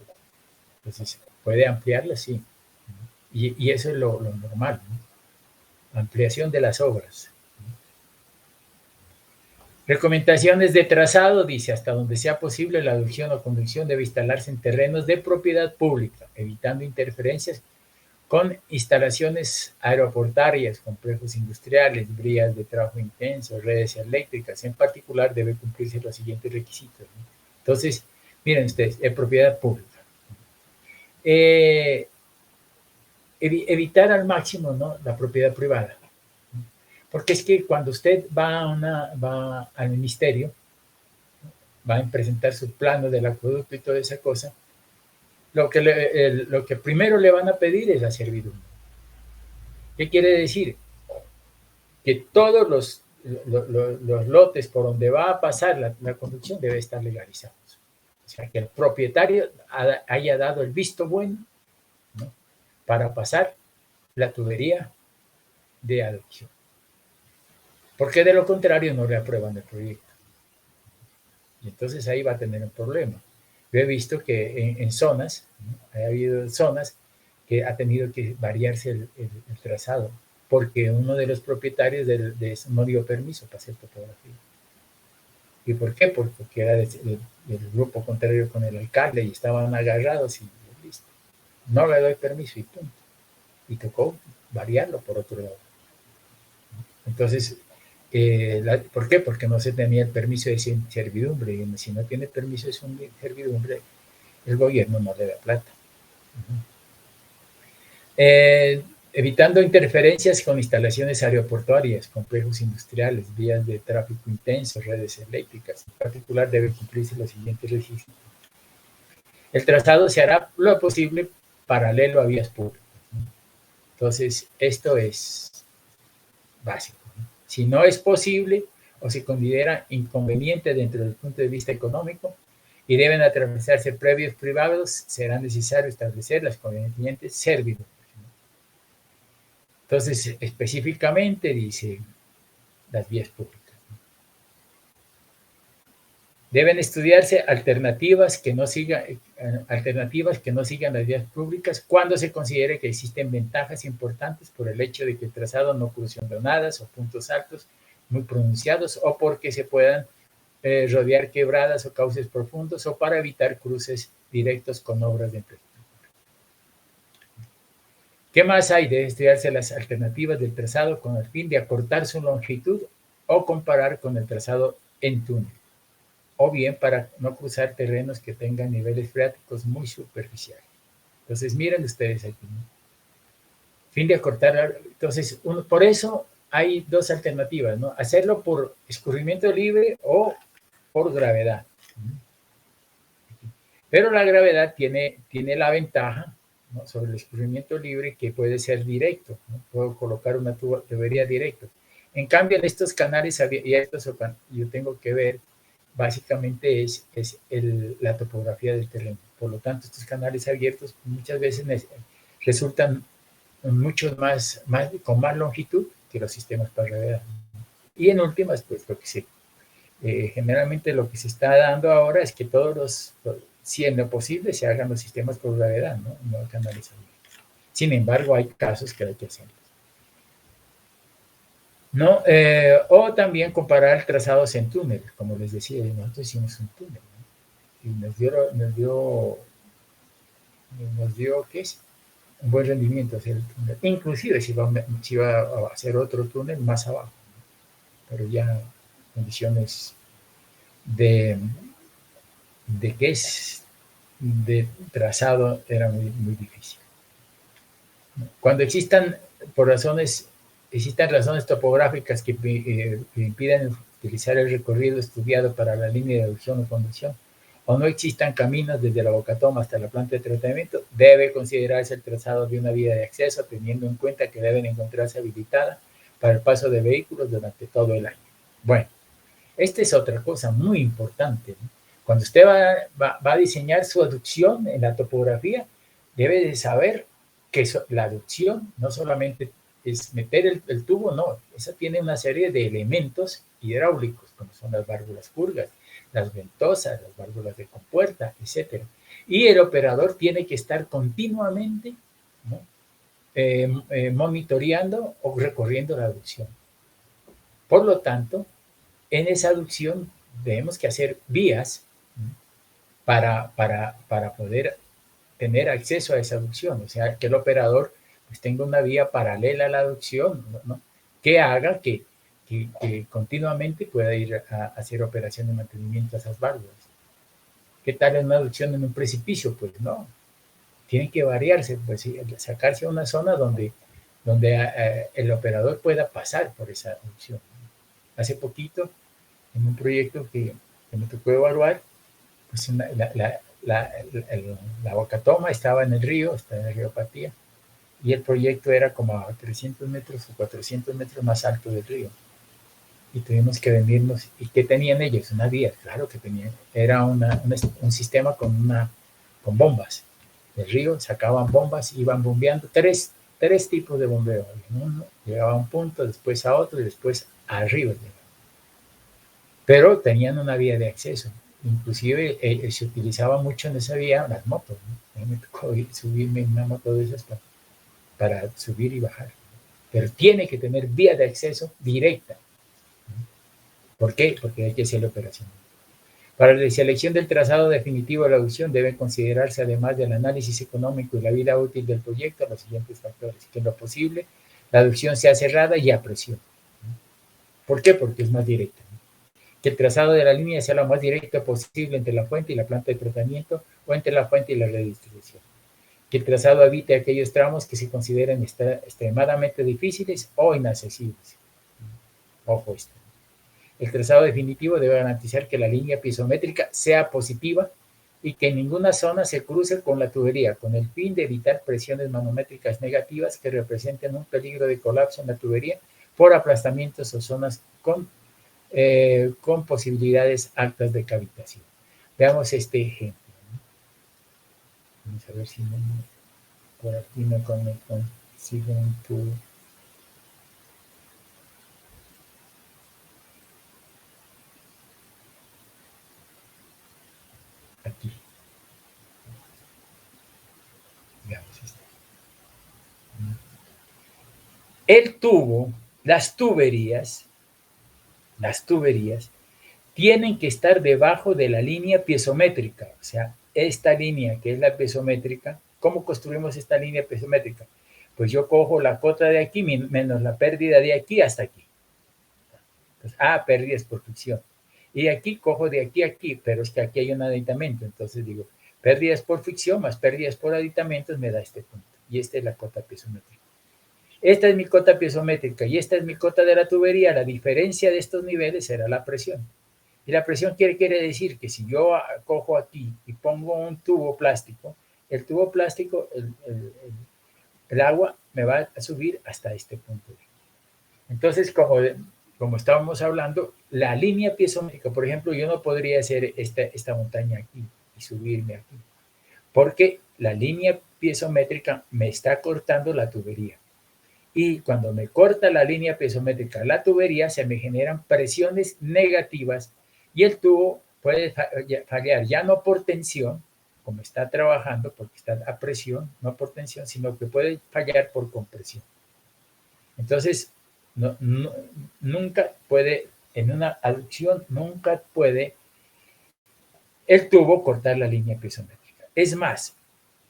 Entonces puede ampliarlas, sí. Y eso es lo normal, ¿no? Ampliación de las obras. Recomendaciones de trazado, dice, hasta donde sea posible la aducción o conducción debe instalarse en terrenos de propiedad pública, evitando interferencias con instalaciones aeroportuarias, complejos industriales, vías de trabajo intenso, redes eléctricas. En particular, debe cumplirse los siguientes requisitos, ¿no? Entonces, miren ustedes, es propiedad pública. Evitar al máximo, ¿no?, la propiedad privada. Porque es que cuando usted va al ministerio, va a presentar su plano del acueducto y toda esa cosa, lo que primero le van a pedir es la servidumbre. ¿Qué quiere decir? Que todos los lotes por donde va a pasar la construcción debe estar legalizados. O sea, que el propietario haya dado el visto bueno, ¿no?, para pasar la tubería de adopción. Porque de lo contrario no le aprueban el proyecto. Y entonces ahí va a tener un problema. Yo he visto que en zonas, ¿no?, ha habido zonas que ha tenido que variarse el trazado, porque uno de los propietarios de eso no dio permiso para hacer topografía. ¿Y por qué? Porque era del grupo contrario con el alcalde y estaban agarrados y listo. No le doy permiso y punto. Y tocó variarlo por otro lado. Entonces, ¿por qué? Porque no se tenía el permiso de servidumbre. Y si no tiene permiso de servidumbre, el gobierno no le da plata. Evitando interferencias con instalaciones aeroportuarias, complejos industriales, vías de tráfico intenso, redes eléctricas. En particular, debe cumplirse los siguientes requisitos. El trazado se hará lo posible paralelo a vías públicas, ¿no? Entonces, esto es básico, ¿no? Si no es posible o se considera inconveniente dentro del punto de vista económico y deben atravesarse previos privados, será necesario establecer las convenientes servidumbres. Entonces, específicamente dice las vías públicas. Deben estudiarse alternativas que no sigan las vías públicas cuando se considere que existen ventajas importantes por el hecho de que el trazado no oclusión donadas o puntos altos muy pronunciados o porque se puedan rodear quebradas o cauces profundos o para evitar cruces directos con obras de infraestructura. ¿Qué más hay? Debe estudiarse las alternativas del trazado con el fin de acortar su longitud o comparar con el trazado en túnel, o bien para no cruzar terrenos que tengan niveles freáticos muy superficiales. Entonces, miren ustedes aquí, ¿no? Fin de acortar. Entonces, por eso hay dos alternativas, ¿no? Hacerlo por escurrimiento libre o por gravedad. Pero la gravedad tiene la ventaja, ¿no?, sobre el escurrimiento libre, que puede ser directo, ¿no? Puedo colocar una tubería directa. En cambio, en estos canales abiertos, yo tengo que ver, básicamente es la topografía del terreno. Por lo tanto, estos canales abiertos muchas veces resultan mucho con más longitud que los sistemas para gravedad. Y en últimas, pues generalmente lo que se está dando ahora es que si en lo posible, se hagan los sistemas por gravedad, ¿no? No canales abiertos. Sin embargo, hay casos que hay que hacerlos, ¿no? O también comparar trazados en túnel, como les decía, nosotros hicimos un túnel, ¿no? Y nos dio ¿qué es? Un buen rendimiento hacer el túnel. Inclusive si va a hacer otro túnel más abajo, ¿no? Pero ya condiciones de trazado era muy difícil. Cuando existan razones topográficas que impidan utilizar el recorrido estudiado para la línea de aducción o conducción, o no existan caminos desde la bocatoma hasta la planta de tratamiento, debe considerarse el trazado de una vía de acceso, teniendo en cuenta que deben encontrarse habilitada para el paso de vehículos durante todo el año. Bueno, esta es otra cosa muy importante, ¿no? Cuando usted va a diseñar su aducción en la topografía, debe de saber que la aducción no solamente es meter el tubo, no, esa tiene una serie de elementos hidráulicos, como son las válvulas purgas, las ventosas, las válvulas de compuerta, etcétera. Y el operador tiene que estar continuamente, ¿no? Monitoreando o recorriendo la aducción. Por lo tanto, en esa aducción tenemos que hacer vías, ¿no? para poder tener acceso a esa aducción, o sea, que el operador pues, tenga una vía paralela a la aducción, ¿no? Que haga que continuamente pueda ir a hacer operación de mantenimiento a esas válvulas. ¿Qué tal es una aducción en un precipicio? Pues no, tiene que variarse, pues sacarse a una zona donde el operador pueda pasar por esa aducción. Hace poquito, en un proyecto que me tocó evaluar, pues la Huacatoma estaba en el río Patía, y el proyecto era como a 300 metros o 400 metros más alto del río. Y tuvimos que venirnos. ¿Y qué tenían ellos? Una vía, claro que tenían. Era un sistema con bombas. Del río sacaban bombas, iban bombeando. Tres tipos de bombeo. Uno llegaba a un punto, después a otro y después arriba. Pero tenían una vía de acceso. Inclusive se utilizaba mucho en esa vía las motos, ¿no? A mí me tocó subirme en una moto de esas para subir y bajar. Pero tiene que tener vía de acceso directa. ¿Por qué? Porque hay que hacer la operación. Para la selección del trazado definitivo de la aducción deben considerarse, además del análisis económico y la vida útil del proyecto, los siguientes factores. Que en lo posible, la aducción sea cerrada y a presión. ¿Por qué? Porque es más directa. Que el trazado de la línea sea lo más directo posible entre la fuente y la planta de tratamiento o entre la fuente y la red de distribución. Que el trazado evite aquellos tramos que se consideren extremadamente difíciles o inaccesibles. Ojo esto. El trazado definitivo debe garantizar que la línea piezométrica sea positiva y que en ninguna zona se cruce con la tubería, con el fin de evitar presiones manométricas negativas que representen un peligro de colapso en la tubería por aplastamientos o zonas con posibilidades altas de cavitación. Veamos este ejemplo. Vamos a ver si por aquí me consigo un tubo. Aquí. Veamos esto. El tubo, las tuberías, tienen que estar debajo de la línea piezométrica. O sea, esta línea que es la piezométrica, ¿cómo construimos esta línea piezométrica? Pues yo cojo la cota de aquí menos la pérdida de aquí hasta aquí. Entonces, pérdidas por fricción. Y aquí cojo de aquí a aquí, pero es que aquí hay un aditamento. Entonces digo, pérdidas por fricción más pérdidas por aditamentos me da este punto. Y esta es la cota piezométrica. Esta es mi cota piezométrica y esta es mi cota de la tubería. La diferencia de estos niveles será la presión. Y la presión quiere decir que si yo cojo aquí y pongo un tubo plástico, el tubo plástico, el agua me va a subir hasta este punto. Entonces, como estábamos hablando, la línea piezométrica, por ejemplo, yo no podría hacer esta montaña aquí y subirme aquí, porque la línea piezométrica me está cortando la tubería. Y cuando me corta la línea piezométrica la tubería, se me generan presiones negativas y el tubo puede fallar ya no por tensión, como está trabajando, porque está a presión, no por tensión, sino que puede fallar por compresión. Entonces, nunca puede, en una aducción, nunca puede el tubo cortar la línea piezométrica. Es más,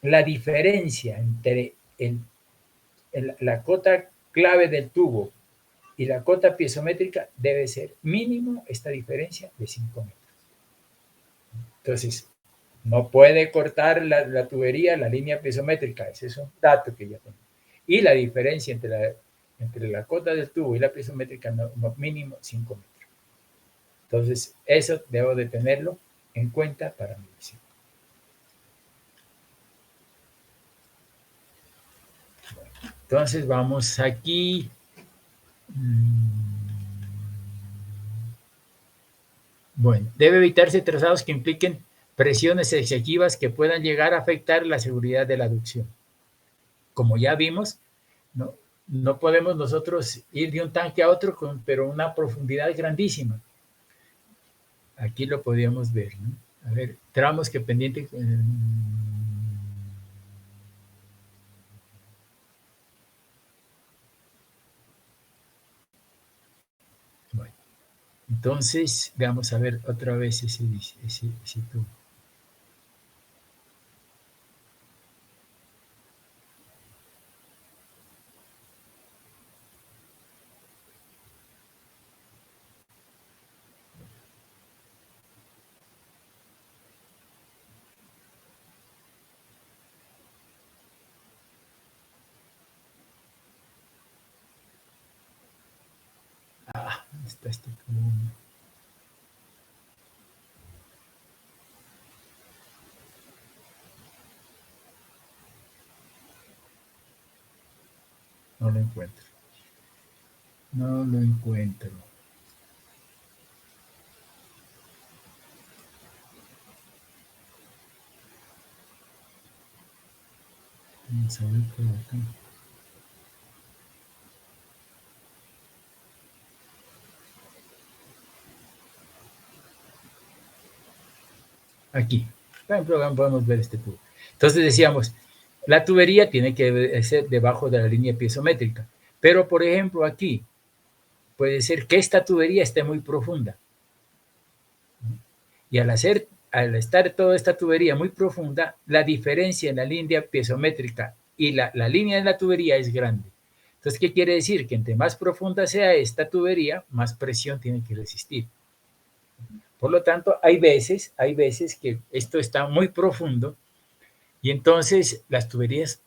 la diferencia entre la cota clave del tubo y la cota piezométrica debe ser mínimo esta diferencia de 5 metros. Entonces, no puede cortar la tubería, la línea piezométrica. Ese es un dato que ya tengo. Y la diferencia entre la cota del tubo y la piezométrica, mínimo 5 metros. Entonces, eso debo de tenerlo en cuenta para mi diseño. Entonces, vamos aquí. Bueno, debe evitarse trazados que impliquen presiones excesivas que puedan llegar a afectar la seguridad de la aducción. Como ya vimos, no, no podemos nosotros ir de un tanque a otro, pero una profundidad grandísima. Aquí lo podíamos ver, ¿no? A ver, tramos que pendiente. Bueno, entonces, vamos a ver otra vez ese tubo. Ah, ¿dónde está este tubo? No lo encuentro. No lo encuentro. Vamos a ver por acá. Aquí. En el programa podemos ver este tubo. Entonces decíamos, la tubería tiene que ser debajo de la línea piezométrica. Pero, por ejemplo, aquí puede ser que esta tubería esté muy profunda. Y al estar toda esta tubería muy profunda, la diferencia en la línea piezométrica y la línea de la tubería es grande. Entonces, ¿qué quiere decir? Que entre más profunda sea esta tubería, más presión tiene que resistir. Por lo tanto, hay veces que esto está muy profundo y entonces las tuberías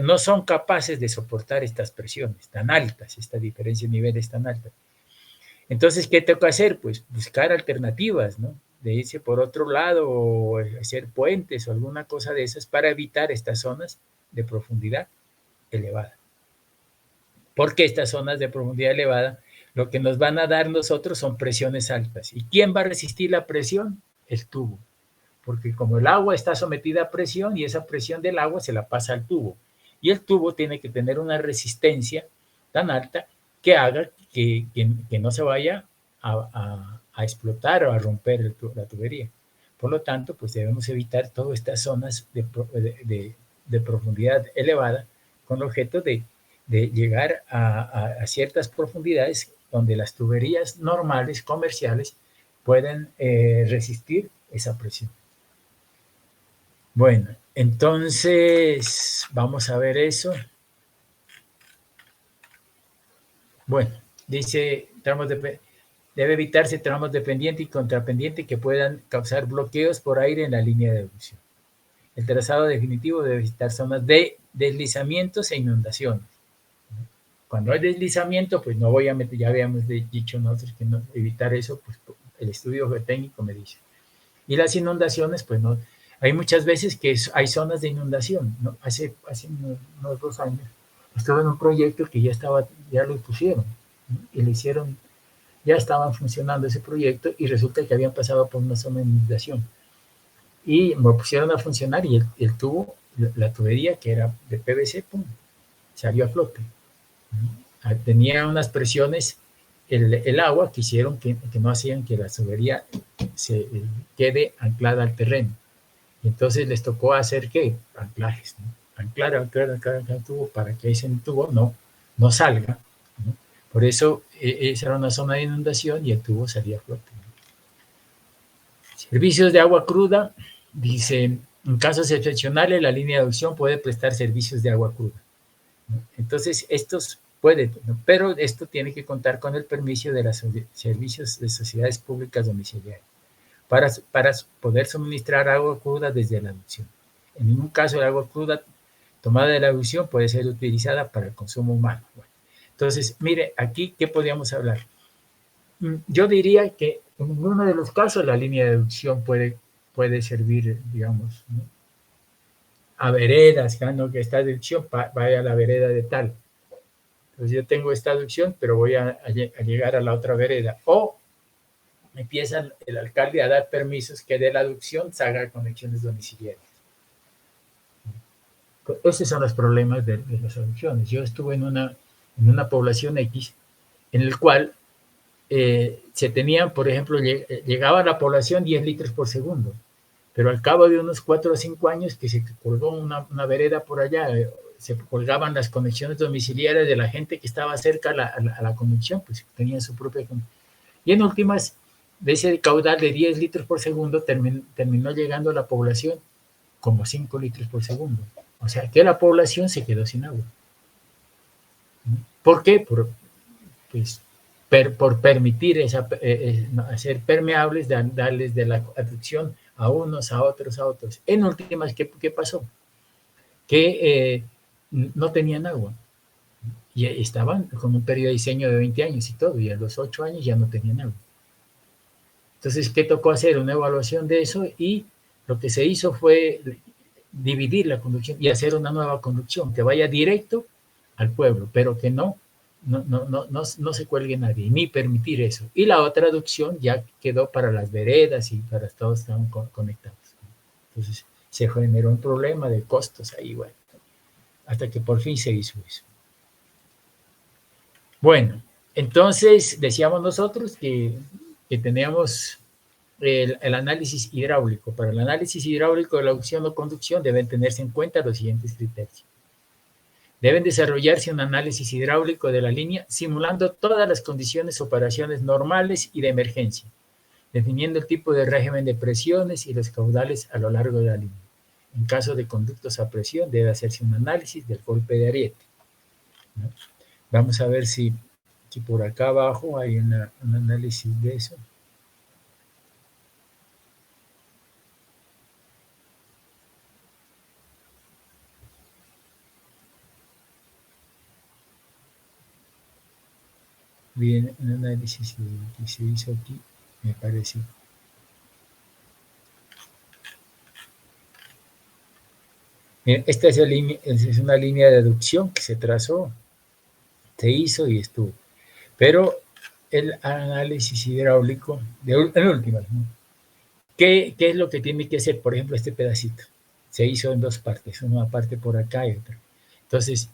no son capaces de soportar estas presiones tan altas, esta diferencia de niveles tan alta. Entonces, ¿qué toca hacer? Pues buscar alternativas, ¿no? De irse por otro lado o hacer puentes o alguna cosa de esas para evitar estas zonas de profundidad elevada. Porque estas zonas de profundidad elevada lo que nos van a dar nosotros son presiones altas. ¿Y quién va a resistir la presión? El tubo. Porque como el agua está sometida a presión y esa presión del agua se la pasa al tubo. Y el tubo tiene que tener una resistencia tan alta que haga que no se vaya a explotar o a romper la tubería. Por lo tanto, pues debemos evitar todas estas zonas de profundidad elevada con el objeto de llegar a ciertas profundidades donde las tuberías normales, comerciales, pueden resistir esa presión. Bueno, entonces vamos a ver eso. Bueno, dice debe evitarse tramos dependiente y contrapendiente que puedan causar bloqueos por aire en la línea de erupción. El trazado definitivo debe evitar zonas de deslizamientos e inundaciones. Cuando hay deslizamiento, pues no voy a meter, ya habíamos dicho nosotros que no, evitar eso, pues el estudio geotécnico me dice. Y las inundaciones, pues no. Hay muchas veces que hay zonas de inundación, ¿no? Hace unos 2 años estuve en un proyecto que ya lo pusieron, ¿no? Y le hicieron, ya estaban funcionando ese proyecto y resulta que habían pasado por una zona de inundación. Y me pusieron a funcionar y el tubo, la tubería que era de PVC, pum, salió a flote. Tenía unas presiones el agua que hicieron que no hacían que la tubería se quede anclada al terreno. Y entonces les tocó hacer ¿qué? Anclajes, ¿no? Anclar el tubo para que ese tubo no salga, ¿no? Por eso esa era una zona de inundación y el tubo salía a flote, ¿no? Servicios de agua cruda, dice, en casos excepcionales la línea de aducción puede prestar servicios de agua cruda, ¿no? Entonces estos puede, ¿no? Pero esto tiene que contar con el permiso de los servicios de sociedades públicas domiciliarias para poder suministrar agua cruda desde la aducción. En ningún caso el agua cruda tomada de la aducción puede ser utilizada para el consumo humano. Bueno, entonces, mire, aquí, ¿qué podríamos hablar? Yo diría que en ninguno de los casos la línea de aducción puede servir, digamos, ¿no? A veredas, ¿no? Que esta aducción vaya a la vereda de tal. Entonces yo tengo esta aducción, pero voy a llegar a la otra vereda. O empieza el alcalde a dar permisos que de la aducción se haga conexiones domiciliarias. Esos son los problemas de las aducciones. Yo estuve en una población X en el cual se tenían, por ejemplo, llegaba a la población 10 litros por segundo, pero al cabo de unos 4 o 5 años que se colgó una vereda por allá, se colgaban las conexiones domiciliarias de la gente que estaba cerca a la conexión, pues tenían su propia conexión. Y en últimas, de ese caudal de 10 litros por segundo, terminó llegando a la población como 5 litros por segundo. O sea, que la población se quedó sin agua. ¿Por qué? Pues, por permitir hacer permeables, darles de la aducción a unos, a otros, a otros. En últimas, ¿qué pasó? Que no tenían agua. Y estaban con un periodo de diseño de 20 años y todo, y a los 8 años ya no tenían agua. Entonces, ¿qué tocó hacer? Una evaluación de eso, y lo que se hizo fue dividir la conducción y hacer una nueva conducción que vaya directo al pueblo, pero que no se cuelgue nadie, ni permitir eso. Y la otra aducción ya quedó para las veredas y para todos estaban conectados. Entonces se generó un problema de costos ahí, bueno, hasta que por fin se hizo eso. Bueno, entonces decíamos nosotros que teníamos el análisis hidráulico. Para el análisis hidráulico de la aducción o conducción deben tenerse en cuenta los siguientes criterios. Deben desarrollarse un análisis hidráulico de la línea simulando todas las condiciones operaciones normales y de emergencia, definiendo el tipo de régimen de presiones y los caudales a lo largo de la línea. En caso de conductos a presión, debe hacerse un análisis del golpe de ariete, ¿no? Vamos a ver si por acá abajo hay un análisis de eso. Bien, un análisis que se hizo aquí, me parece. Esta es una línea de aducción que se trazó, se hizo y estuvo. Pero el análisis hidráulico, en última, ¿no? ¿Qué es lo que tiene que hacer? Por ejemplo, este pedacito se hizo en dos partes, una parte por acá y otra. Entonces,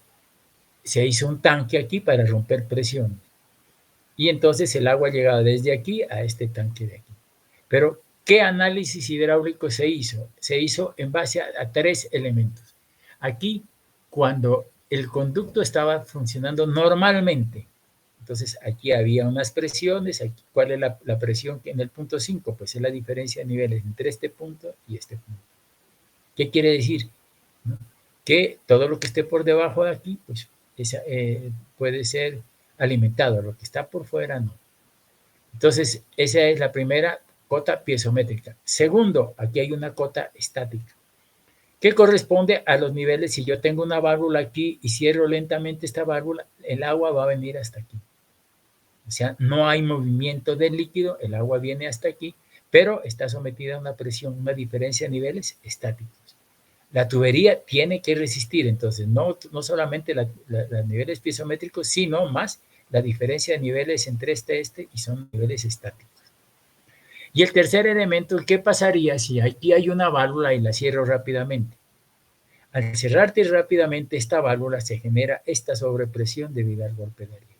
se hizo un tanque aquí para romper presión. Y entonces el agua llegaba desde aquí a este tanque de aquí. Pero, ¿qué análisis hidráulico se hizo? Se hizo en base a 3 elementos. Aquí, cuando el conducto estaba funcionando normalmente, entonces aquí había unas presiones. Aquí, ¿cuál es la presión en el punto 5? Pues es la diferencia de niveles entre este punto y este punto. ¿Qué quiere decir? ¿No? Que todo lo que esté por debajo de aquí, pues puede ser alimentado, lo que está por fuera no. Entonces, esa es la primera cota piezométrica. Segundo, aquí hay una cota estática, que corresponde a los niveles. Si yo tengo una válvula aquí y cierro lentamente esta válvula, el agua va a venir hasta aquí. O sea, no hay movimiento del líquido, el agua viene hasta aquí, pero está sometida a una presión, una diferencia de niveles estáticos. La tubería tiene que resistir, entonces, no solamente los niveles piezométricos, sino más la diferencia de niveles entre este y son niveles estáticos. Y el tercer elemento, ¿qué pasaría si aquí hay una válvula y la cierro rápidamente? Al cerrarte rápidamente esta válvula se genera esta sobrepresión debido al golpe de ariete.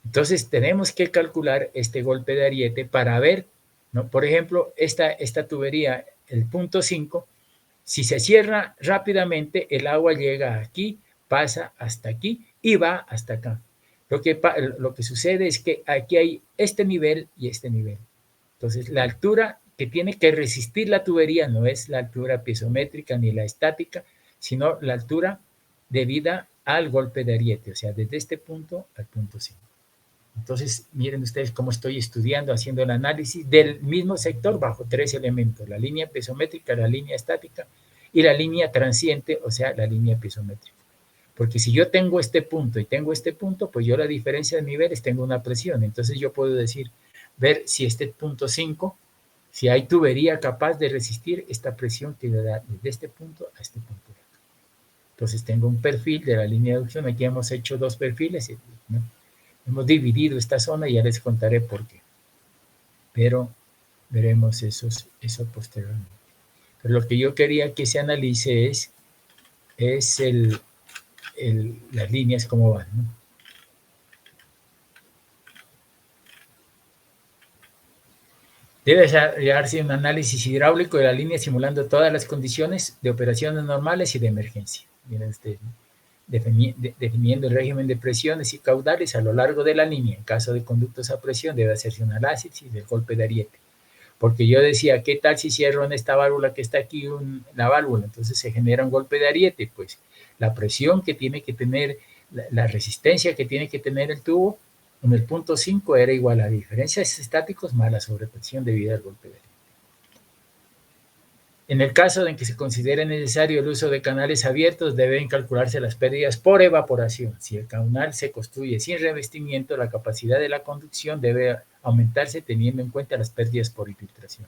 Entonces tenemos que calcular este golpe de ariete para ver, ¿no? Por ejemplo, esta tubería, el punto 5, si se cierra rápidamente, el agua llega aquí, pasa hasta aquí y va hasta acá. Lo que sucede es que aquí hay este nivel y este nivel. Entonces, la altura que tiene que resistir la tubería no es la altura piezométrica ni la estática, sino la altura debida al golpe de ariete, o sea, desde este punto al punto 5. Entonces, miren ustedes cómo estoy estudiando, haciendo el análisis del mismo sector bajo 3 elementos: la línea piezométrica, la línea estática y la línea transiente, o sea, la línea piezométrica. Porque si yo tengo este punto y tengo este punto, pues yo la diferencia de niveles tengo una presión. Entonces yo puedo decir, ver si este punto 5, si hay tubería capaz de resistir esta presión que le da desde este punto a este punto. Entonces tengo un perfil de la línea de aducción. Aquí hemos hecho 2 perfiles, ¿no? Hemos dividido esta zona y ya les contaré por qué. Pero veremos eso posteriormente. Pero lo que yo quería que se analice es las líneas cómo van, ¿no? Debe desarrollarse un análisis hidráulico de la línea simulando todas las condiciones de operaciones normales y de emergencia. Miren ustedes, ¿no? Definiendo el régimen de presiones y caudales a lo largo de la línea. En caso de conductos a presión debe hacerse un análisis del golpe de ariete. Porque yo decía, ¿qué tal si cierro en esta válvula que está aquí la válvula? Entonces se genera un golpe de ariete. Pues la presión que tiene que tener, la resistencia que tiene que tener el tubo en el punto 5 era igual a diferencias estáticos más la sobrepresión debido al golpe de ariete. En el caso en que se considere necesario el uso de canales abiertos, deben calcularse las pérdidas por evaporación. Si el canal se construye sin revestimiento, la capacidad de la conducción debe aumentarse teniendo en cuenta las pérdidas por infiltración.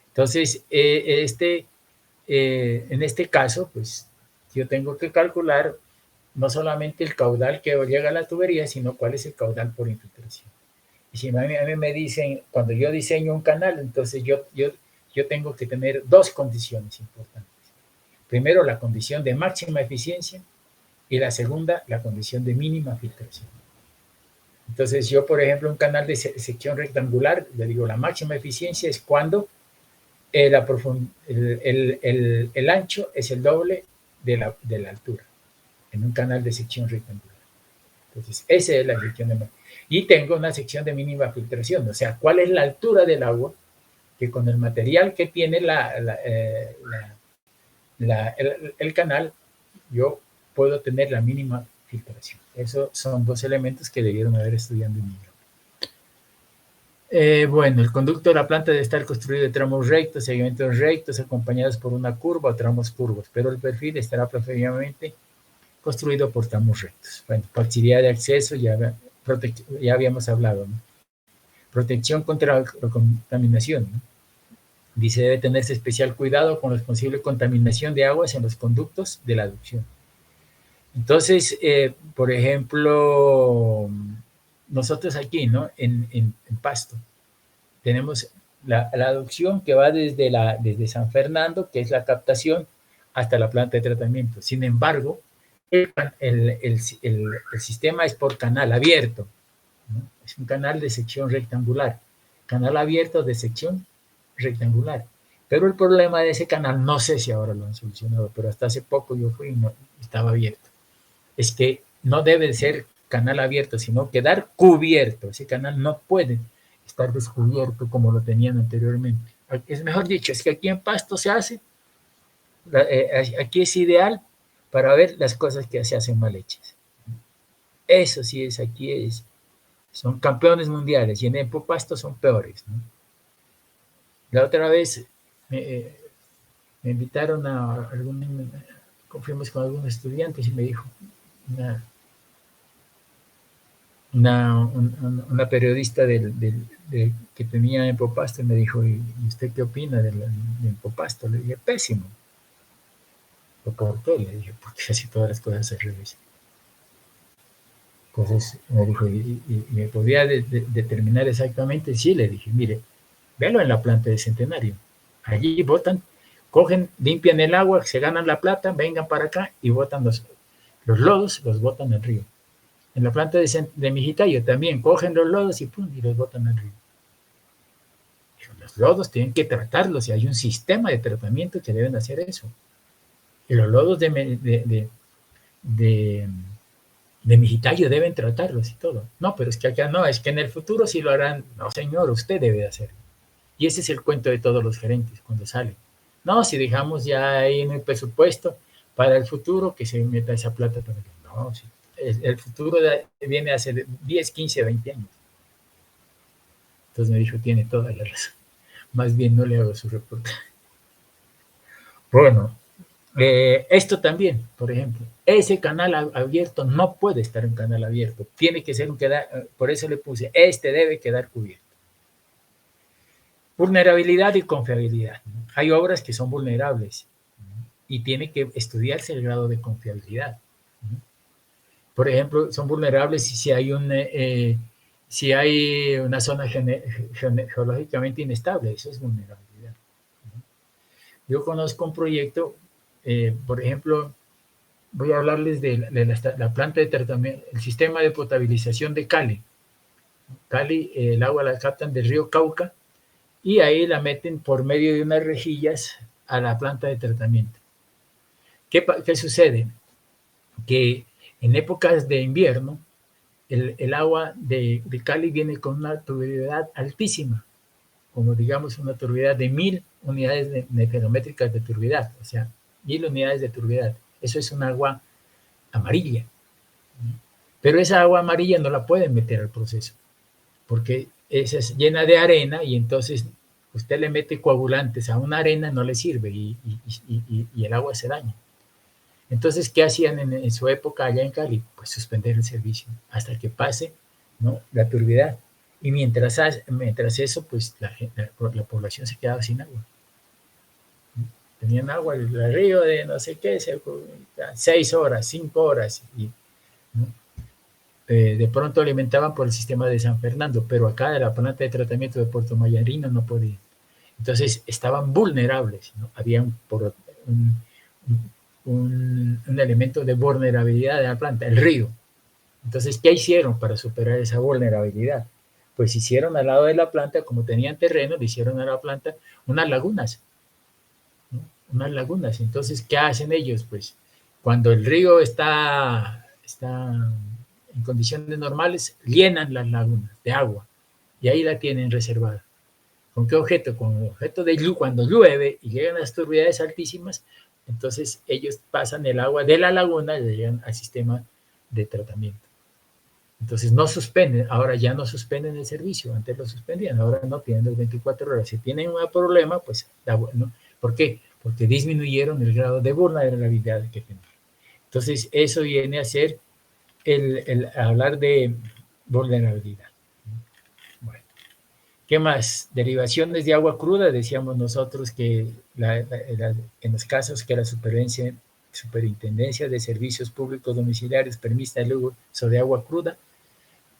Entonces, en este caso, pues yo tengo que calcular no solamente el caudal que llega a la tubería, sino cuál es el caudal por infiltración. Y si a mí me dicen, cuando yo diseño un canal, entonces yo tengo que tener 2 condiciones importantes. Primero, la condición de máxima eficiencia y la segunda, la condición de mínima filtración. Entonces, yo, por ejemplo, un canal de sección rectangular, le digo, la máxima eficiencia es cuando el ancho es el doble de la altura en un canal de sección rectangular. Entonces, esa es la sección de máxima. Y tengo una sección de mínima filtración, o sea, cuál es la altura del agua que con el material que tiene el canal, yo puedo tener la mínima filtración. Esos son 2 elementos que debieron haber estudiado en mi bueno, el conducto de la planta debe estar construido de tramos rectos, segmentos rectos, acompañados por una curva o tramos curvos, pero el perfil estará preferiblemente construido por tramos rectos. Bueno, facilidad de acceso, ya habíamos hablado, ¿no? Protección contra la contaminación, ¿no? Dice, debe tenerse especial cuidado con la posible contaminación de aguas en los conductos de la aducción. Entonces, por ejemplo, nosotros aquí, ¿no? En Pasto, tenemos la aducción que va desde San Fernando, que es la captación, hasta la planta de tratamiento. Sin embargo, el sistema es por canal abierto, ¿no? Es un canal de sección rectangular. Canal abierto de sección rectangular. Pero el problema de ese canal, no sé si ahora lo han solucionado, pero hasta hace poco yo fui y no estaba abierto. Es que no debe ser canal abierto, sino quedar cubierto. Ese canal no puede estar descubierto como lo tenían anteriormente. Es mejor dicho, es que aquí en Pasto se hace, aquí es ideal para ver las cosas que se hacen mal hechas. Eso sí es, aquí es, son campeones mundiales y en Pasto son peores, ¿no? La otra vez me invitaron fuimos con algunos estudiantes y me dijo una periodista que tenía en Popasto y me dijo, ¿y usted qué opina de Popasto? Le dije, pésimo. ¿Por qué? Le dije, porque casi todas las cosas se revés. Entonces me dijo, ¿y me podía determinar exactamente? Sí, le dije, mire, véalo en la planta de Centenario. Allí botan, cogen, limpian el agua, se ganan la plata, vengan para acá y botan los lodos, los botan al río. En la planta de Mijitayo también cogen los lodos y pum, y los botan al río. Los lodos tienen que tratarlos y hay un sistema de tratamiento que deben hacer eso. Y los lodos de Mijitayo deben tratarlos y todo. No, pero es que acá no, es que en el futuro sí lo harán. No, señor, usted debe hacerlo. Y ese es el cuento de todos los gerentes cuando salen. No, si dejamos ya ahí en el presupuesto para el futuro que se meta esa plata también. No, sí. El futuro viene hace 10, 15, 20 años. Entonces me dijo, tiene toda la razón. Más bien no le hago su reportaje. Bueno, esto también, por ejemplo, ese canal abierto no puede estar en canal abierto. Tiene que ser por eso le puse, debe quedar cubierto. Vulnerabilidad y confiabilidad. Hay obras que son vulnerables y tiene que estudiarse el grado de confiabilidad. Por ejemplo, son vulnerables si hay una zona geológicamente inestable, eso es vulnerabilidad. Yo conozco un proyecto, por ejemplo, voy a hablarles de la planta de tratamiento, el sistema de potabilización de Cali. Cali, el agua la captan del río Cauca y ahí la meten por medio de unas rejillas a la planta de tratamiento. ¿Qué sucede? Que en épocas de invierno, el agua de Cali viene con una turbidez altísima, como digamos una turbidez de 1000 unidades nefrométricas de turbidez, o sea, 1000 unidades de turbidez. Eso es un agua amarilla. Pero esa agua amarilla no la pueden meter al proceso, porque esa es llena de arena y entonces usted le mete coagulantes a una arena, no le sirve y el agua se daña. Entonces, ¿qué hacían en su época allá en Cali? Pues suspender el servicio hasta que pase, ¿no?, la turbidez. Y mientras eso, pues la población se quedaba sin agua. Tenían agua el río de no sé qué, 6 horas, 5 horas, y ¿no? De pronto alimentaban por el sistema de San Fernando, pero acá de la planta de tratamiento de Puerto Mayarino no podían. Entonces estaban vulnerables, ¿no? Había un elemento de vulnerabilidad de la planta, el río. Entonces, ¿qué hicieron para superar esa vulnerabilidad? Pues hicieron al lado de la planta, como tenían terreno, le hicieron a la planta unas lagunas, ¿no? Unas lagunas. Entonces, ¿qué hacen ellos? Pues cuando el río está en condiciones normales, llenan las lagunas de agua y ahí la tienen reservada. ¿Con qué objeto? Con el objeto de cuando llueve y llegan las turbidez altísimas, entonces ellos pasan el agua de la laguna y llegan al sistema de tratamiento. Entonces no suspenden, ahora ya no suspenden el servicio, antes lo suspendían, ahora no, tienen las 24 horas. Si tienen un problema, pues, ¿no? ¿Por qué? Porque disminuyeron el grado de vulnerabilidad que tenían. Entonces eso viene a ser el hablar de vulnerabilidad. Bueno, ¿qué más? Derivaciones de agua cruda, decíamos nosotros que en los casos que la Superintendencia de Servicios Públicos Domiciliarios permita el uso de agua cruda,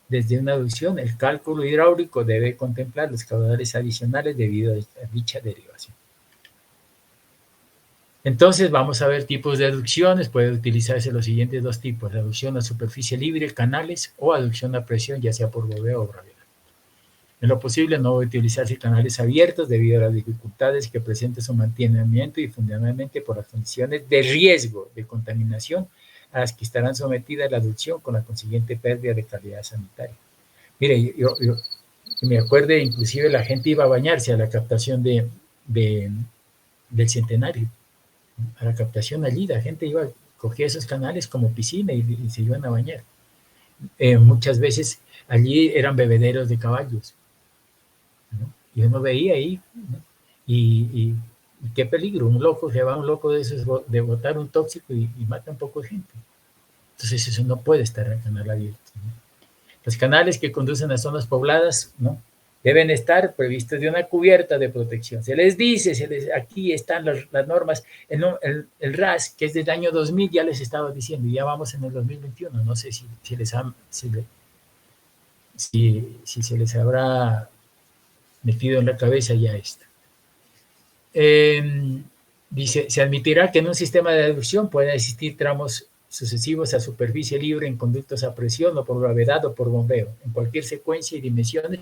desde una aducción, el cálculo hidráulico debe contemplar los caudales adicionales debido a dicha derivación. Entonces vamos a ver tipos de aducciones. Puede utilizarse los siguientes dos tipos: aducción a superficie libre, canales, o aducción a presión, ya sea por bombeo o gravedad. En lo posible no debe utilizarse canales abiertos debido a las dificultades que presenta su mantenimiento y fundamentalmente por las condiciones de riesgo de contaminación a las que estarán sometidas la aducción, con la consiguiente pérdida de calidad sanitaria. Mire, yo me acuerdo, inclusive la gente iba a bañarse a la captación del Centenario, a la captación allí, la gente cogía esos canales como piscina y se iban a bañar. Muchas veces allí eran bebederos de caballos, ¿no? Y uno veía ahí, ¿no? Y qué peligro, un loco de esos de botar un tóxico y mata un poco de gente. Entonces eso no puede estar en el canal abierto, ¿no? Los canales que conducen a zonas pobladas, ¿no?, deben estar previstos de una cubierta de protección. Se les dice, aquí están las normas, el RAS, que es del año 2000, ya les estaba diciendo, y ya vamos en el 2021, no sé si se les habrá metido en la cabeza ya esto. Dice, se admitirá que en un sistema de aducción pueden existir tramos sucesivos a superficie libre en conductos a presión o por gravedad o por bombeo, en cualquier secuencia y dimensiones,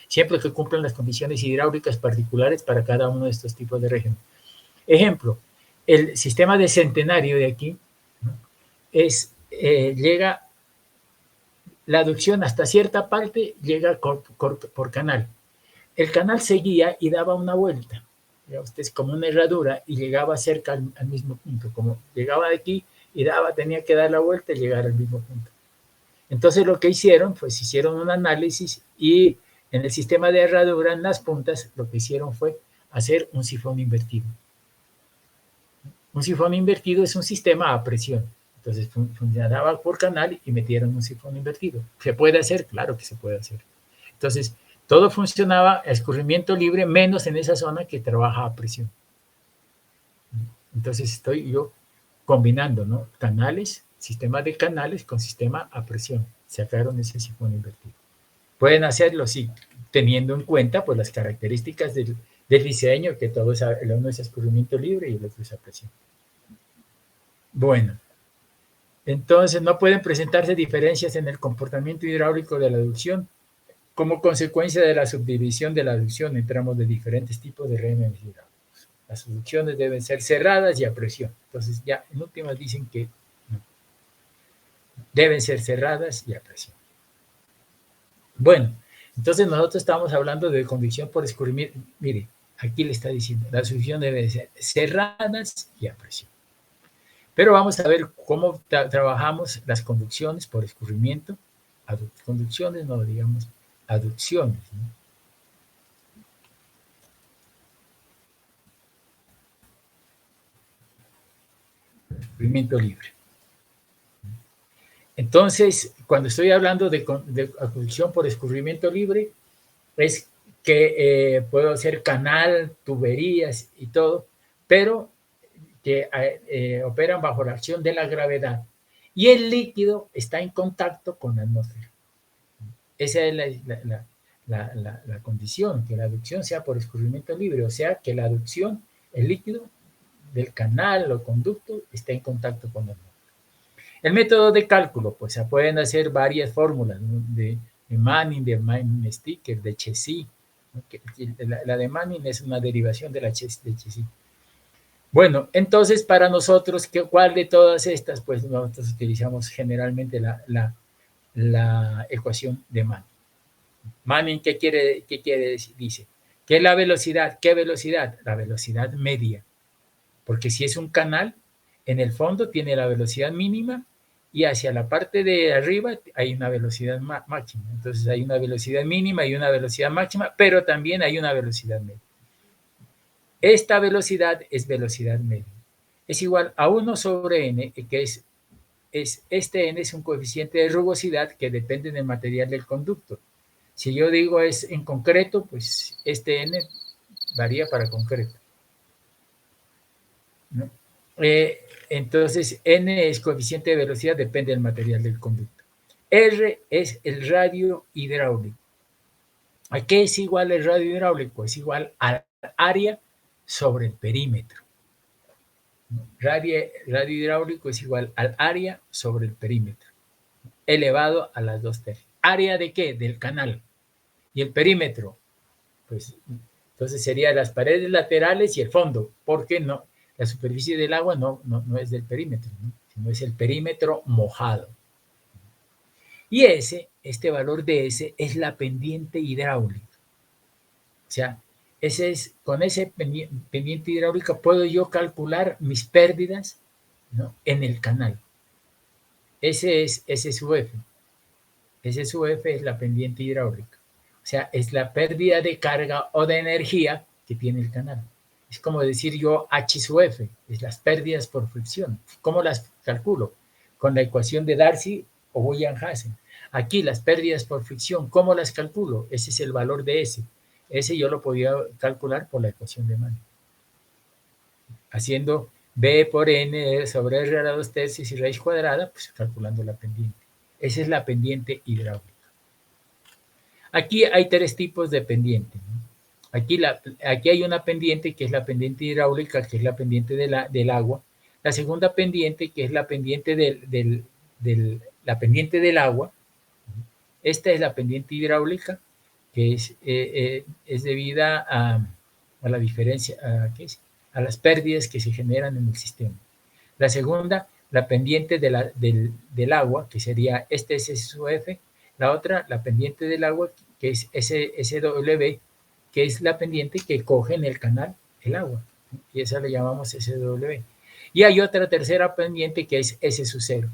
siempre que cumplan las condiciones hidráulicas particulares para cada uno de estos tipos de régimen. Ejemplo, el sistema de Centenario de aquí, ¿no?, llega, la aducción hasta cierta parte llega por canal. El canal seguía y daba una vuelta. Usted es como una herradura y llegaba cerca al mismo punto. Como llegaba de aquí y tenía que dar la vuelta y llegar al mismo punto. Entonces lo que hicieron, pues hicieron un análisis y en el sistema de herradura, en las puntas, lo que hicieron fue hacer un sifón invertido. Un sifón invertido es un sistema a presión. Entonces funcionaba por canal y metieron un sifón invertido. ¿Se puede hacer? Claro que se puede hacer. Entonces, todo funcionaba a escurrimiento libre, menos en esa zona que trabaja a presión. Entonces estoy yo combinando, ¿no? Canales, sistemas de canales con sistema a presión. Sacaron ese sifón invertido. Pueden hacerlo, sí, teniendo en cuenta pues, las características del diseño, que todo es, el uno es escurrimiento libre y el otro es a presión. Bueno, entonces no pueden presentarse diferencias en el comportamiento hidráulico de la aducción como consecuencia de la subdivisión de la aducción en tramos de diferentes tipos de regímenes hidráulicos. Las aducciones deben ser cerradas y a presión. Entonces ya en últimas dicen que no, deben ser cerradas y a presión. Bueno, entonces nosotros estamos hablando de convección por escurrimiento. Mire, aquí le está diciendo, las aducciones deben ser cerradas y a presión. Pero vamos a ver cómo trabajamos las conducciones por escurrimiento. Conducciones, no digamos aducciones, ¿no? Escurrimiento libre. Entonces, cuando estoy hablando de conducción por escurrimiento libre, es que puedo hacer canal, tuberías y todo, pero que operan bajo la acción de la gravedad. Y el líquido está en contacto con la atmósfera. Esa es la condición, que la aducción sea por escurrimiento libre, o sea, que la aducción, el líquido del canal o conducto está en contacto con la atmósfera. El método de cálculo, pues se pueden hacer varias fórmulas, ¿no? de Manning, de Manning-Sticker, de Chessy. ¿No? La de Manning es una derivación de la de Chessy. Bueno, entonces para nosotros, ¿cuál de todas estas? Pues nosotros utilizamos generalmente la ecuación de Manning. Manning, ¿qué quiere decir? Dice, ¿qué es la velocidad? ¿Qué velocidad? La velocidad media. Porque si es un canal, en el fondo tiene la velocidad mínima y hacia la parte de arriba hay una velocidad máxima. Entonces hay una velocidad mínima y una velocidad máxima, pero también hay una velocidad media. Esta velocidad es velocidad media. Es igual a 1 sobre n, que este n es un coeficiente de rugosidad que depende del material del conducto. Si yo digo es en concreto, pues este n varía para concreto, ¿no? Entonces, n es coeficiente de velocidad, depende del material del conducto. R es el radio hidráulico. ¿A qué es igual el radio hidráulico? Es igual al área sobre el perímetro. Radio hidráulico es igual al área sobre el perímetro, elevado a las 2 tercios. ¿Área de qué? Del canal. Y el perímetro, pues, entonces serían las paredes laterales y el fondo, porque no, la superficie del agua no es del perímetro, ¿no? Sino es el perímetro mojado. Y este valor de S es la pendiente hidráulica. O sea, con ese pendiente hidráulica puedo yo calcular mis pérdidas, ¿no? En el canal. Ese es su F. Ese su F es la pendiente hidráulica. O sea, es la pérdida de carga o de energía que tiene el canal. Es como decir yo H sub F, es las pérdidas por fricción. ¿Cómo las calculo? Con la ecuación de Darcy o Boyan-Hassen. Aquí las pérdidas por fricción, ¿cómo las calculo? Ese es el valor de S. Ese yo lo podía calcular por la ecuación de Manning. Haciendo B por N sobre R a la 2 tercios y raíz cuadrada, pues calculando la pendiente. Esa es la pendiente hidráulica. Aquí hay 3 tipos de pendiente, ¿no? Aquí hay una pendiente que es la pendiente hidráulica, que es la pendiente del agua. La segunda pendiente, que es la pendiente la pendiente del agua. Esta es la pendiente hidráulica, que es debida a la diferencia, a las pérdidas que se generan en el sistema. La segunda, la pendiente del agua, que sería es su F. La otra, la pendiente del agua, que es SW, que es la pendiente que coge en el canal el agua, y esa le llamamos SW. Y hay otra tercera pendiente que es S sub 0.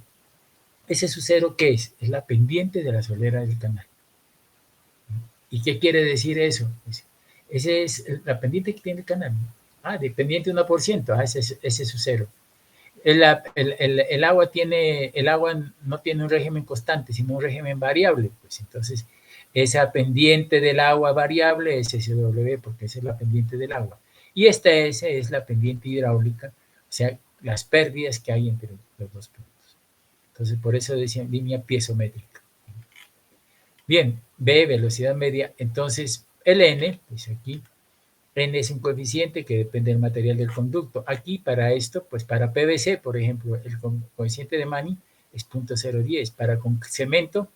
S sub 0, ¿qué es? Es la pendiente de la solera del canal. ¿Y qué quiere decir eso? Esa es la pendiente que tiene el canal. Dependiente 1%, ese es su 0. El agua no tiene un régimen constante, sino un régimen variable. Pues entonces, esa pendiente del agua variable es SW, porque esa es la pendiente del agua. Y esta es la pendiente hidráulica, o sea, las pérdidas que hay entre los dos puntos. Entonces, por eso decían línea piezométrica. Bien, B, velocidad media. Entonces, el N, pues aquí, N es un coeficiente que depende del material del conducto. Aquí, para esto, pues para PVC, por ejemplo, el coeficiente de Manning es 0.010. Para con cemento,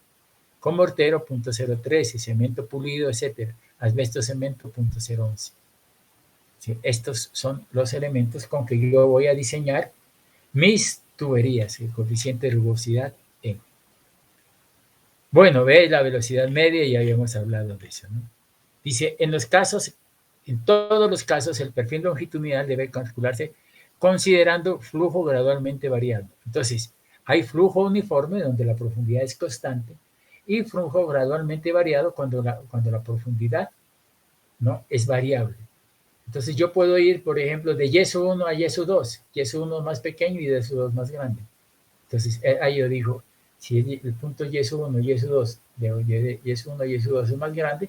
con mortero, 0.013. Cemento pulido, etcétera. Asbesto cemento, 0.011. ¿Sí? Estos son los elementos con que yo voy a diseñar mis tuberías, el coeficiente de rugosidad N. Bueno, ve la velocidad media, ya habíamos hablado de eso, ¿no? Dice, en todos los casos, el perfil longitudinal debe calcularse considerando flujo gradualmente variable. Entonces, hay flujo uniforme donde la profundidad es constante y flujo gradualmente variado cuando la profundidad, ¿no?, es variable. Entonces, yo puedo ir, por ejemplo, de yeso 1 a yeso 2, yeso 1 más pequeño y yeso 2 más grande. Entonces, ahí yo digo, si el punto yeso 1, yeso 2, de yeso 1 a yeso 2 es más grande,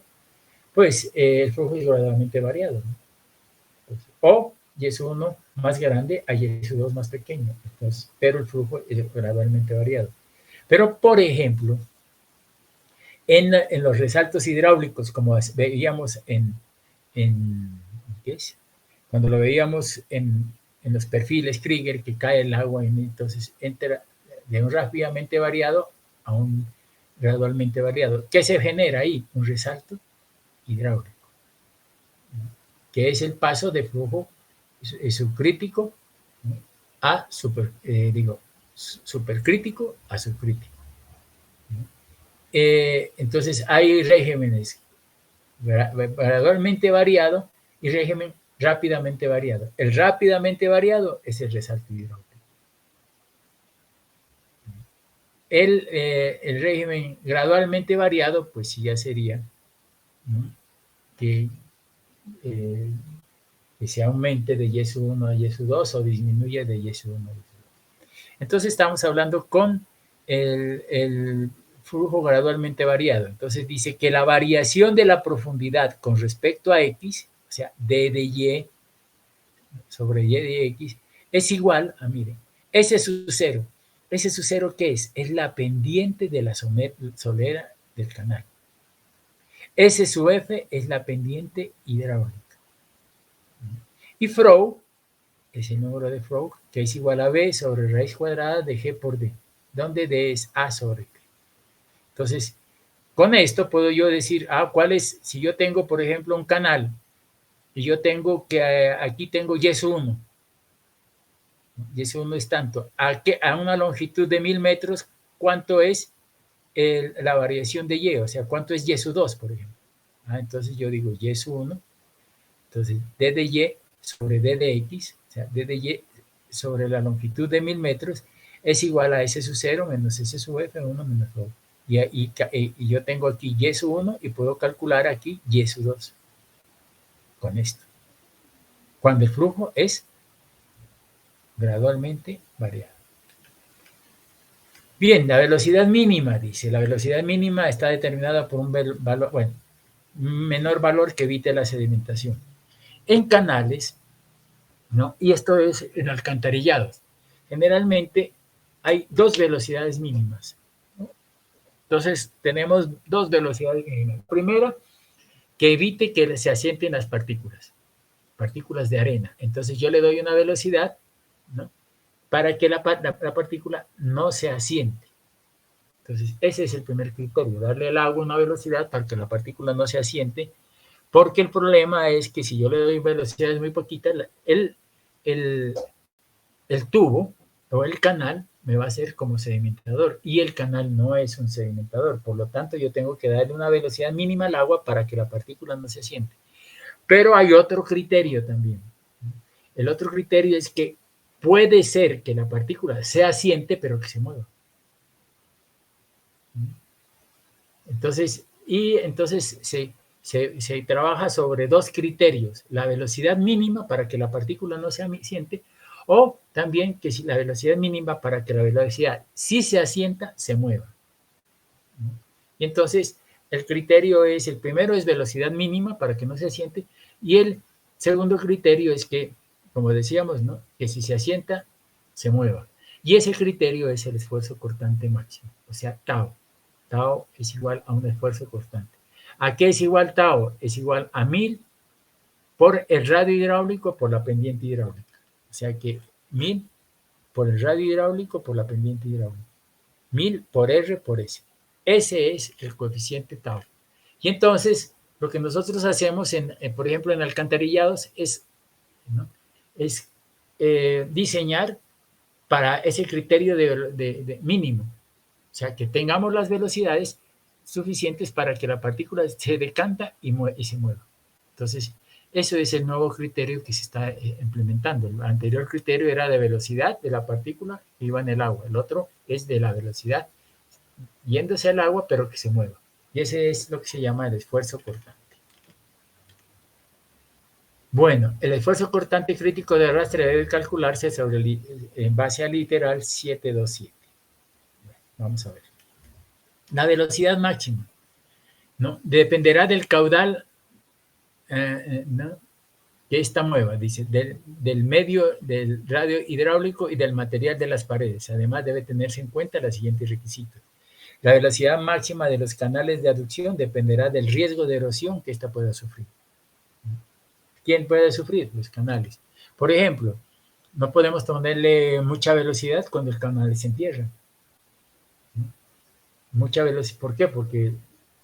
pues el flujo es gradualmente variado, ¿no? Entonces, o yeso 1 más grande a yeso 2 más pequeño. Entonces, pero el flujo es gradualmente variado. Pero, por ejemplo, en los resaltos hidráulicos, como veíamos ¿qué es? Cuando lo veíamos en los perfiles Krieger, que cae el agua y entonces entra de un rápidamente variado a un gradualmente variado. ¿Qué se genera ahí? Un resalto hidráulico, que es el paso de flujo subcrítico a supercrítico a subcrítico. Entonces hay regímenes gradualmente variado y régimen rápidamente variado. El rápidamente variado es el resalto hidráulico. El régimen gradualmente variado, pues sí ya sería, ¿no?, que se aumente de yeso 1 a yeso 2 o disminuya de yeso 1 a yeso 2. Entonces estamos hablando con el flujo gradualmente variado. Entonces dice que la variación de la profundidad con respecto a X, o sea, D de Y sobre Y de X, es igual a, miren, S sub 0. S sub 0, ¿qué es? Es la pendiente de la solera del canal. S sub F es la pendiente hidráulica. Y Froug es el número de Froug, que es igual a B sobre raíz cuadrada de G por D, donde D es A sobre T. Entonces, con esto puedo yo decir, ¿cuál es? Si yo tengo, por ejemplo, un canal y yo tengo que aquí tengo yeso 1. Yeso 1 es tanto. A una longitud de 1000 metros, ¿cuánto es la variación de Y? O sea, ¿cuánto es yeso 2, por ejemplo? Entonces yo digo yeso 1. Entonces, D de Y sobre D de X, o sea, D de Y sobre la longitud de 1000 metros es igual a S sub 0 menos S sub F 1 menos Rho. Y yo tengo aquí Y sub 1 y puedo calcular aquí Y sub 2 con esto. Cuando el flujo es gradualmente variado. Bien, la velocidad mínima, dice. La velocidad mínima está determinada por un valor, bueno, menor valor que evite la sedimentación. En canales, ¿no? Y esto es en alcantarillados. Generalmente hay dos velocidades mínimas, ¿no? Entonces, tenemos dos velocidades mínimas. Primera, que evite que se asienten las partículas de arena. Entonces, yo le doy una velocidad, ¿no?, para que la partícula no se asiente. Entonces, ese es el primer criterio, darle al agua una velocidad para que la partícula no se asiente, porque el problema es que si yo le doy velocidades muy poquitas, el tubo o el canal me va a ser como sedimentador y el canal no es un sedimentador, por lo tanto yo tengo que darle una velocidad mínima al agua para que la partícula no se asiente. Pero hay otro criterio también. El otro criterio es que puede ser que la partícula se asiente pero que se mueva. Entonces se trabaja sobre dos criterios: la velocidad mínima para que la partícula no se asiente, o también que la velocidad mínima para que la velocidad, si se asienta, se mueva. Y entonces el criterio es, el primero es velocidad mínima para que no se asiente, y el segundo criterio es que como decíamos, ¿no? Que si se asienta, se mueva. Y ese criterio es el esfuerzo cortante máximo, o sea, tau. Tau es igual a un esfuerzo cortante. ¿A qué es igual tau? Es igual a 1000 por el radio hidráulico por la pendiente hidráulica. O sea que 1000 por el radio hidráulico por la pendiente hidráulica. 1000 por R por S. Ese es el coeficiente tau. Y entonces, lo que nosotros hacemos, por ejemplo, en alcantarillados, es, ¿no? es diseñar para ese criterio de mínimo. O sea, que tengamos las velocidades suficientes para que la partícula se decanta y se mueva. Entonces, eso es el nuevo criterio que se está implementando. El anterior criterio era de velocidad de la partícula que iba en el agua. El otro es de la velocidad yéndose al agua, pero que se mueva. Y ese es lo que se llama el esfuerzo cortante. Bueno, el esfuerzo cortante crítico de arrastre debe calcularse en base al literal 727. Bueno, vamos a ver. La velocidad máxima, ¿no? Dependerá del caudal, ¿no? Que esta mueva, dice, del medio del radio hidráulico y del material de las paredes. Además, debe tenerse en cuenta los siguientes requisitos. La velocidad máxima de los canales de aducción dependerá del riesgo de erosión que ésta pueda sufrir. ¿Quién puede sufrir? Los canales. Por ejemplo, no podemos ponerle mucha velocidad cuando el canal se entierra. Mucha velocidad, ¿por qué? Porque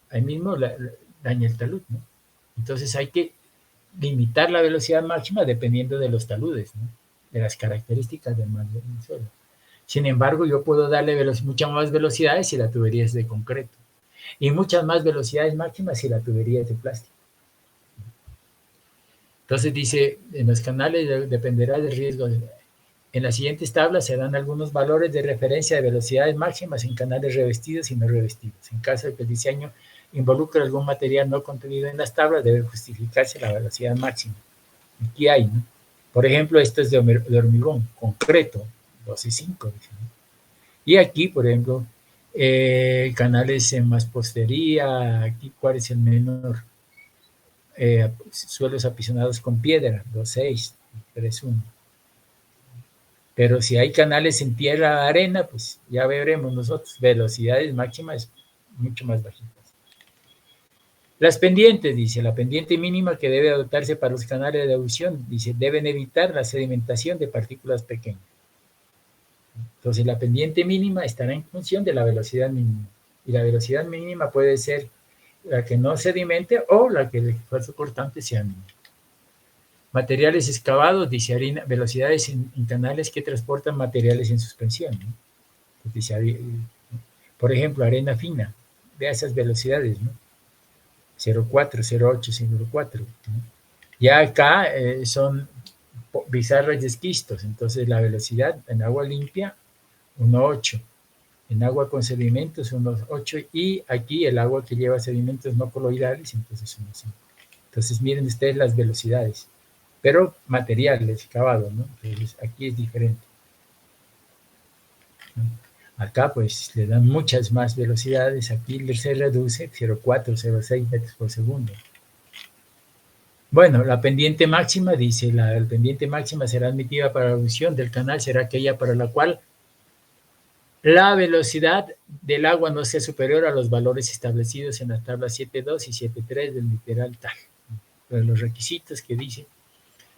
ahí mismo daña el talud, ¿no? Entonces hay que limitar la velocidad máxima dependiendo de los taludes, ¿no? De las características del suelo. Sin embargo, yo puedo darle muchas más velocidades si la tubería es de concreto y muchas más velocidades máximas si la tubería es de plástico. Entonces dice, en los canales dependerá del riesgo. En las siguientes tablas se dan algunos valores de referencia de velocidades máximas en canales revestidos y no revestidos. En caso de que el diseño involucre algún material no contenido en las tablas, debe justificarse la velocidad máxima. Aquí hay, ¿no? Por ejemplo, esto es de hormigón, concreto, 12.5. Y aquí, por ejemplo, canales en mampostería, aquí cuál es el menor. Suelos apisonados con piedra, 2.6, 3.1. Pero si hay canales en tierra, arena, pues ya veremos nosotros, velocidades máximas mucho más bajitas. Las pendientes, dice, la pendiente mínima que debe adoptarse para los canales de aducción, dice, deben evitar la sedimentación de partículas pequeñas. Entonces, la pendiente mínima estará en función de la velocidad mínima. Y la velocidad mínima puede ser la que no sedimente o la que el esfuerzo cortante sea mínimo. Materiales excavados, dice velocidades en canales que transportan materiales en suspensión, ¿no? Dice, por ejemplo, arena fina, vea esas velocidades, ¿no? 0,4, 0,8, 0,4, ¿no? Ya acá son bizarras de esquistos, entonces la velocidad en agua limpia, 1,8. En agua con sedimentos, 1,8. Y aquí el agua que lleva sedimentos no coloidales, entonces 1,5. Entonces miren ustedes las velocidades. Pero materiales excavados, ¿no? Entonces aquí es diferente. ¿No? Acá pues le dan muchas más velocidades, aquí se reduce 0,4, 0,6 metros por segundo. Bueno, la pendiente máxima, dice, la pendiente máxima será admitida para la aducción del canal, será aquella para la cual la velocidad del agua no sea superior a los valores establecidos en las tablas 7.2 y 7.3 del literal tal. Pero los requisitos que dice,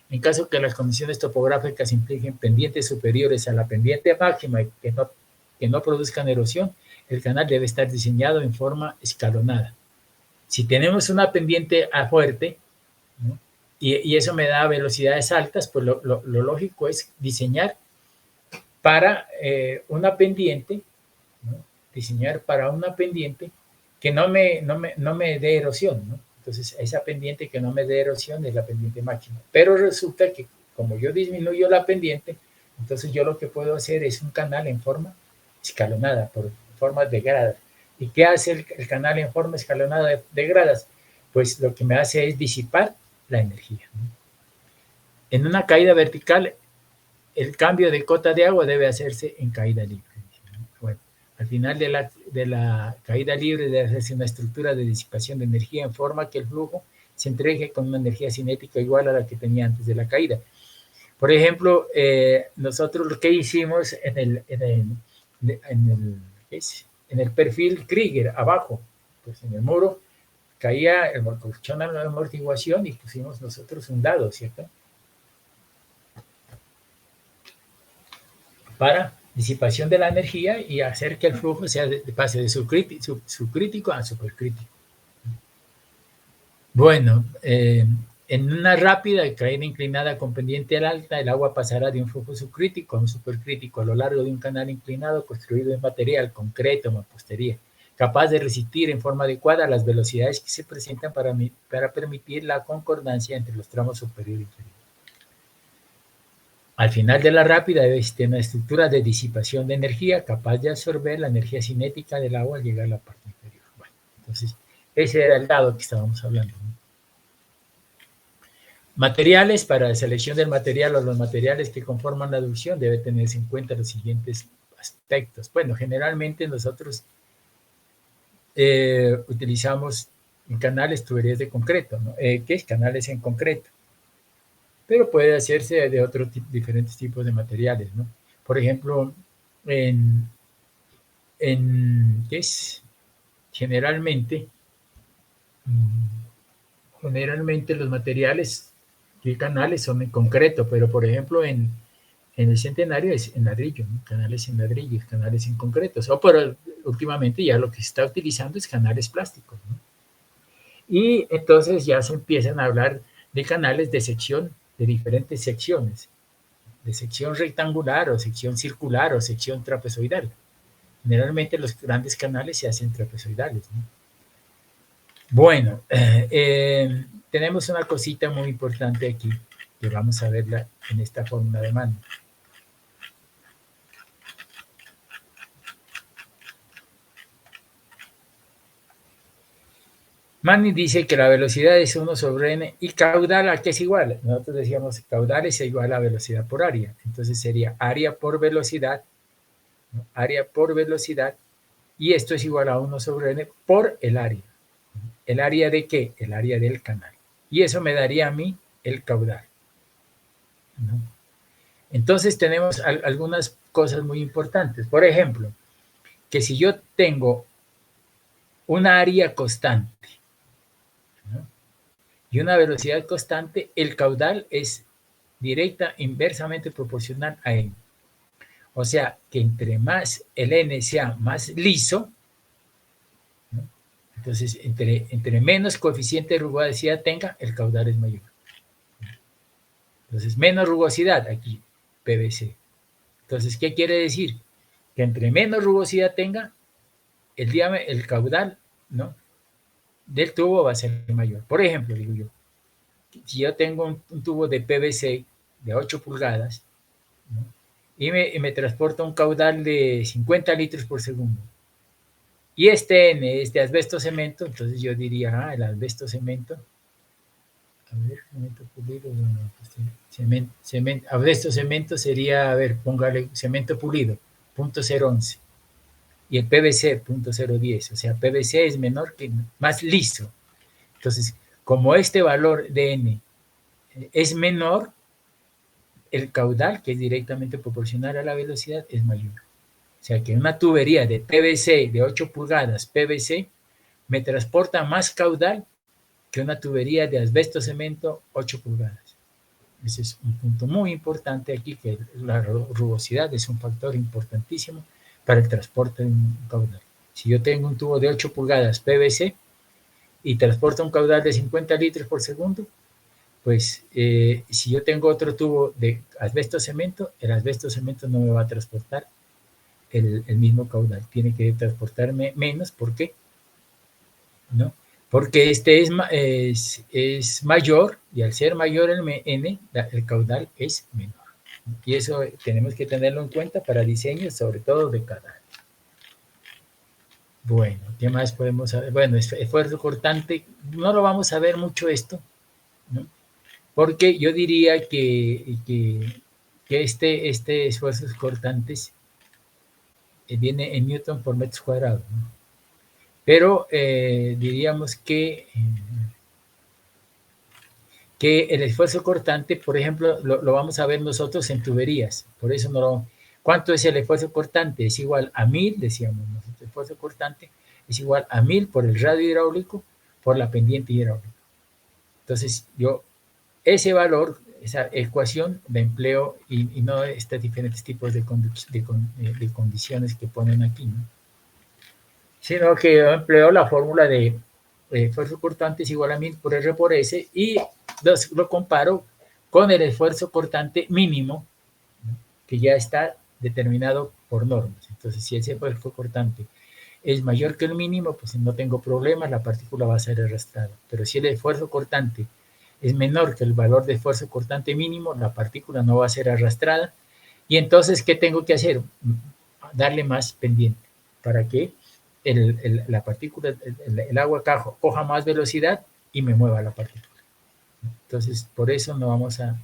en caso que las condiciones topográficas impliquen pendientes superiores a la pendiente máxima y que no produzcan erosión, el canal debe estar diseñado en forma escalonada. Si tenemos una pendiente fuerte, ¿no? y eso me da velocidades altas, pues lo lógico es diseñar para una pendiente, ¿no? Diseñar para una pendiente que no me dé erosión, ¿no? Entonces, esa pendiente que no me dé erosión es la pendiente máxima. Pero resulta que como yo disminuyo la pendiente, entonces yo lo que puedo hacer es un canal en forma escalonada, por formas de gradas. ¿Y qué hace el canal en forma escalonada de gradas? Pues lo que me hace es disipar la energía, ¿no? En una caída vertical, el cambio de cota de agua debe hacerse en caída libre. Bueno, al final de la caída libre debe hacerse una estructura de disipación de energía en forma que el flujo se entregue con una energía cinética igual a la que tenía antes de la caída. Por ejemplo, nosotros lo que hicimos en el perfil Krieger, abajo, pues en el muro, caía el colchón de amortiguación y pusimos nosotros un dado, ¿cierto? Para disipación de la energía y hacer que el flujo pase de subcrítico a supercrítico. Bueno, en una rápida caída inclinada con pendiente al alta, el agua pasará de un flujo subcrítico a un supercrítico a lo largo de un canal inclinado construido en material, concreto o mampostería, capaz de resistir en forma adecuada las velocidades que se presentan para permitir la concordancia entre los tramos superior e inferior. Al final de la rápida debe existir una estructura de disipación de energía capaz de absorber la energía cinética del agua al llegar a la parte inferior. Bueno, entonces, ese era el dado que estábamos hablando, ¿no? Materiales. Para la selección del material o los materiales que conforman la aducción debe tenerse en cuenta los siguientes aspectos. Bueno, generalmente nosotros utilizamos en canales tuberías de concreto, ¿no? ¿Qué es? Canales en concreto. Pero puede hacerse de diferentes tipos de materiales, ¿no? Por ejemplo, ¿qué es? Generalmente los materiales y canales son en concreto, pero por ejemplo en el Centenario es en ladrillo, ¿no? Canales en ladrillo, canales en concreto. Pero últimamente ya lo que se está utilizando es canales plásticos, ¿no? Y entonces ya se empiezan a hablar de canales de sección, de diferentes secciones, de sección rectangular o sección circular o sección trapezoidal. Generalmente los grandes canales se hacen trapezoidales, ¿no? Bueno, tenemos una cosita muy importante aquí, que vamos a verla en esta fórmula de mano. Manning dice que la velocidad es 1 sobre n y caudal, ¿a qué es igual? Nosotros decíamos caudal es igual a velocidad por área. Entonces sería área por velocidad, ¿no? Área por velocidad, y esto es igual a 1 sobre n por el área. ¿El área de qué? El área del canal. Y eso me daría a mí el caudal, ¿no? Entonces tenemos algunas cosas muy importantes. Por ejemplo, que si yo tengo una área constante, ¿no?, y una velocidad constante, el caudal es inversamente proporcional a n. O sea, que entre más el n sea más liso, ¿no?, entonces entre menos coeficiente de rugosidad tenga, el caudal es mayor. Entonces, menos rugosidad aquí, PVC. Entonces, ¿qué quiere decir? Que entre menos rugosidad tenga, el caudal, ¿no?, del tubo va a ser mayor. Por ejemplo, digo yo, si yo tengo un tubo de PVC de 8 pulgadas, ¿no?, y me transporta un caudal de 50 litros por segundo, y este N es de asbesto cemento, entonces yo diría, el asbesto cemento, a ver, cemento pulido, bueno, pues, asbesto cemento sería, a ver, póngale cemento pulido, 0.011, y el PVC 0.010, o sea, PVC es más liso. Entonces, como este valor de N es menor, el caudal, que es directamente proporcional a la velocidad, es mayor. O sea que una tubería de PVC de 8 pulgadas, PVC, me transporta más caudal que una tubería de asbesto cemento 8 pulgadas. Ese es un punto muy importante aquí, que la rugosidad es un factor importantísimo para el transporte de un caudal. Si yo tengo un tubo de 8 pulgadas PVC y transporta un caudal de 50 litros por segundo, pues si yo tengo otro tubo de asbesto cemento, el asbesto cemento no me va a transportar el mismo caudal, tiene que transportarme menos. ¿Por qué? ¿No? Porque este es mayor, y al ser mayor el N, el caudal es menor. Y eso tenemos que tenerlo en cuenta para diseños, sobre todo de canales. Bueno, ¿qué más podemos saber? Bueno, esfuerzo cortante, no lo vamos a ver mucho esto, ¿no?, porque yo diría que este esfuerzos cortantes viene en Newton por metros cuadrados, ¿no? Pero diríamos que que el esfuerzo cortante, por ejemplo, lo vamos a ver nosotros en tuberías. Por eso no lo... ¿Cuánto es el esfuerzo cortante? Es igual a 1000, decíamos nosotros. El esfuerzo cortante es igual a 1000 por el radio hidráulico por la pendiente hidráulica. Entonces, yo ese valor, esa ecuación la empleo y no estos diferentes tipos de condiciones que ponen aquí, ¿no? Sino que yo empleo la fórmula de esfuerzo cortante es igual a 1000 por R por S y lo comparo con el esfuerzo cortante mínimo, ¿no?, que ya está determinado por normas. Entonces, si ese esfuerzo cortante es mayor que el mínimo, pues no tengo problemas, la partícula va a ser arrastrada. Pero si el esfuerzo cortante es menor que el valor de esfuerzo cortante mínimo, la partícula no va a ser arrastrada. Y entonces, ¿qué tengo que hacer? Darle más pendiente para que la partícula, el agua coja más velocidad y me mueva la partícula. Entonces, por eso no vamos a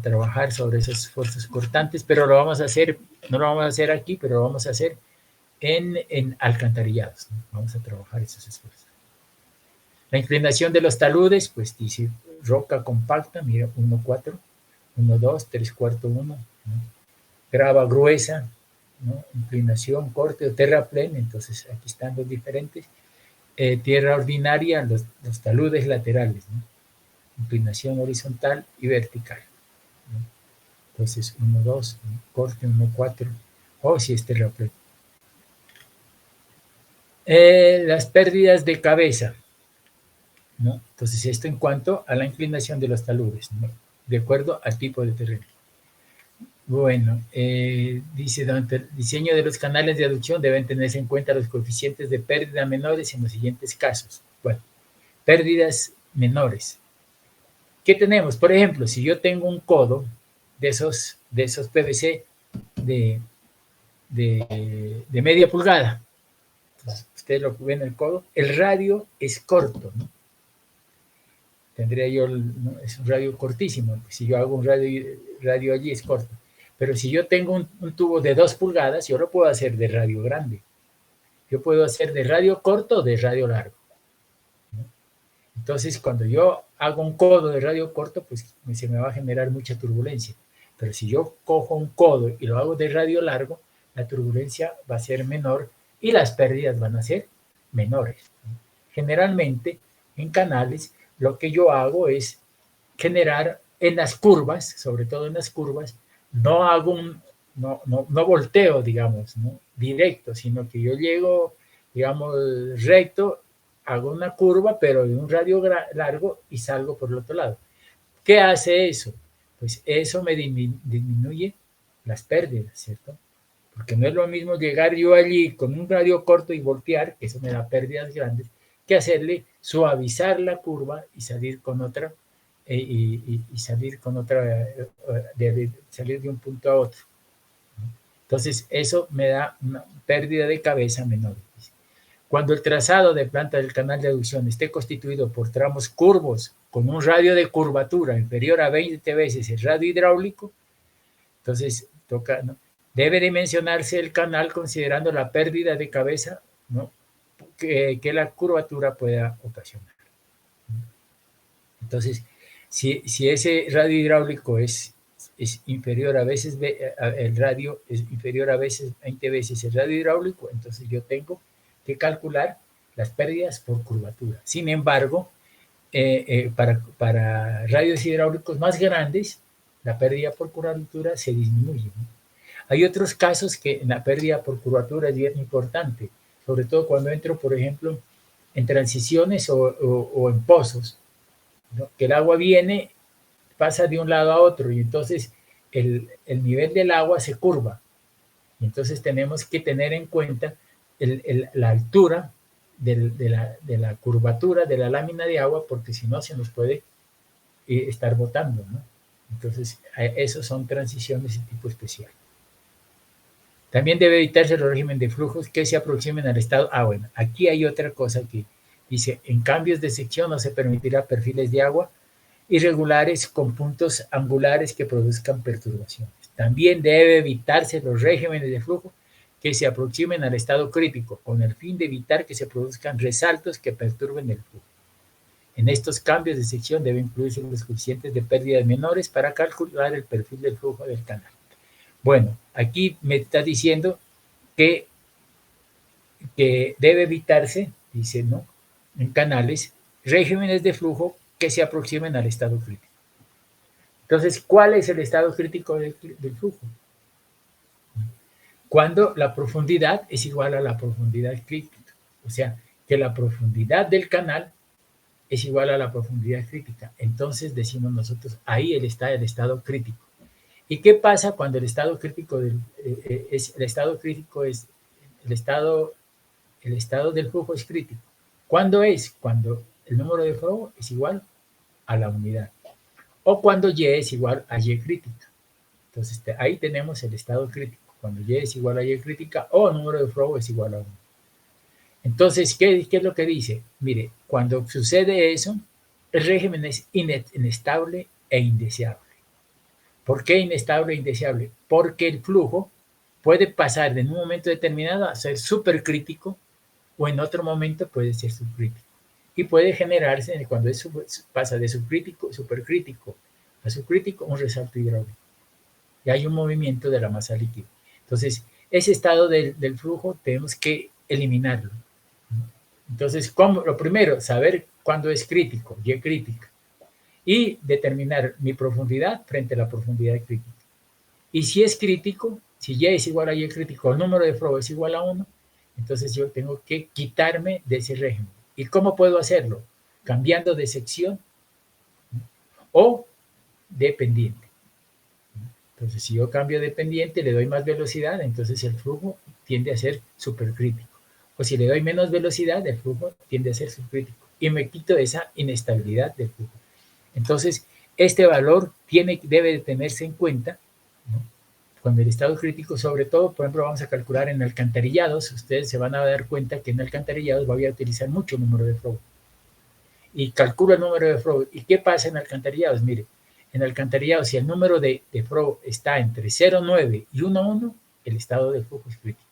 trabajar sobre esos esfuerzos cortantes, pero lo vamos a hacer, no lo vamos a hacer aquí, pero lo vamos a hacer en alcantarillados, ¿no? Vamos a trabajar esos esfuerzos. La inclinación de los taludes, pues dice roca compacta, mira, 1,4, 1,2, 3/4, 1, ¿no? Grava gruesa, ¿no? Inclinación, corte o terraplén, entonces aquí están los diferentes. Tierra ordinaria, los taludes laterales, ¿no? Inclinación horizontal y vertical, ¿no? Entonces 1,2, ¿no? Corte 1,4, o si es terraplén. Las pérdidas de cabeza, ¿no? Entonces esto en cuanto a la inclinación de los taludes, ¿no?, de acuerdo al tipo de terreno. Bueno, dice, durante el diseño de los canales de aducción deben tenerse en cuenta los coeficientes de pérdida menores en los siguientes casos. Bueno, pérdidas menores. ¿Qué tenemos? Por ejemplo, si yo tengo un codo de esos PVC de media pulgada, pues, ustedes lo ven en el codo, el radio es corto, ¿no? Tendría yo, ¿no?, es un radio cortísimo. Si yo hago un radio allí es corto. Pero si yo tengo un tubo de 2 pulgadas, yo lo puedo hacer de radio grande. Yo puedo hacer de radio corto o de radio largo, ¿no? Entonces, cuando yo hago un codo de radio corto, pues se me va a generar mucha turbulencia. Pero si yo cojo un codo y lo hago de radio largo, la turbulencia va a ser menor y las pérdidas van a ser menores, ¿no? Generalmente, en canales, lo que yo hago es generar en las curvas, sobre todo en las curvas, no volteo, digamos, ¿no?, directo, sino que yo llego, digamos, recto, hago una curva, pero de un radio largo y salgo por el otro lado. ¿Qué hace eso? Pues eso me disminuye las pérdidas, ¿cierto? Porque no es lo mismo llegar yo allí con un radio corto y voltear, que eso me da pérdidas grandes, que hacerle suavizar la curva y salir con otra, salir con otra, salir de un punto a otro. Entonces, eso me da una pérdida de cabeza menor. Cuando el trazado de planta del canal de aducción esté constituido por tramos curvos con un radio de curvatura inferior a 20 veces el radio hidráulico, entonces toca, ¿no?, debe dimensionarse el canal considerando la pérdida de cabeza, ¿no?, que la curvatura pueda ocasionar. Entonces, si ese radio hidráulico es inferior a veces, el radio es inferior a veces 20 veces el radio hidráulico, entonces yo tengo que calcular las pérdidas por curvatura. Sin embargo, para radios hidráulicos más grandes, la pérdida por curvatura se disminuye, ¿no? Hay otros casos que la pérdida por curvatura es bien importante, sobre todo cuando entro, por ejemplo, en transiciones o en pozos, ¿no?, que el agua viene, pasa de un lado a otro y entonces el nivel del agua se curva. Y entonces tenemos que tener en cuenta la altura de la curvatura de la lámina de agua, porque si no se nos puede estar botando, ¿no? Entonces, esos son transiciones de tipo especial. También debe evitarse el régimen de flujos que se aproximen al estado. Bueno, aquí hay otra cosa que dice, en cambios de sección no se permitirá perfiles de agua irregulares con puntos angulares que produzcan perturbaciones. También debe evitarse los regímenes de flujo que se aproximen al estado crítico, con el fin de evitar que se produzcan resaltos que perturben el flujo. En estos cambios de sección deben incluirse los coeficientes de pérdidas menores para calcular el perfil del flujo del canal. Bueno, aquí me está diciendo que debe evitarse, dice, ¿no?, en canales, regímenes de flujo que se aproximen al estado crítico. Entonces, ¿cuál es el estado crítico del flujo? Cuando la profundidad es igual a la profundidad crítica. O sea, que la profundidad del canal es igual a la profundidad crítica. Entonces decimos nosotros, ahí está el estado crítico. ¿Y qué pasa cuando el estado crítico el estado del flujo es crítico? ¿Cuándo es? Cuando el número de Freud es igual a la unidad. O cuando Y es igual a Y crítica. Entonces ahí tenemos el estado crítico. Cuando Y es igual a Y crítica o el número de Freud es igual a 1. Entonces, ¿qué es lo que dice? Mire, cuando sucede eso, el régimen es inestable e indeseable. ¿Por qué inestable e indeseable? Porque el flujo puede pasar de en un momento determinado a ser supercrítico o en otro momento puede ser subcrítico. Y puede generarse, cuando pasa de supercrítico a subcrítico, un resalto hidráulico. Y hay un movimiento de la masa líquida. Entonces, ese estado del flujo tenemos que eliminarlo. Entonces, lo primero, saber cuándo es crítico, Y crítica, y determinar mi profundidad frente a la profundidad crítica. Y si es crítico, si Y es igual a Y crítico, el número de Freud es igual a 1, entonces yo tengo que quitarme de ese régimen. ¿Y cómo puedo hacerlo? Cambiando de sección o de pendiente. Entonces, si yo cambio de pendiente, le doy más velocidad, entonces el flujo tiende a ser supercrítico. O si le doy menos velocidad, el flujo tiende a ser subcrítico. Y me quito esa inestabilidad del flujo. Entonces, este valor debe de tenerse en cuenta, ¿no?, cuando el estado crítico, sobre todo, por ejemplo, vamos a calcular en alcantarillados. Ustedes se van a dar cuenta que en alcantarillados voy a utilizar mucho número de Freud. Y calculo el número de Freud. ¿Y qué pasa en alcantarillados? Mire, en alcantarillados, si el número de Freud está entre 0,9 y 1,1, el estado del flujo es crítico.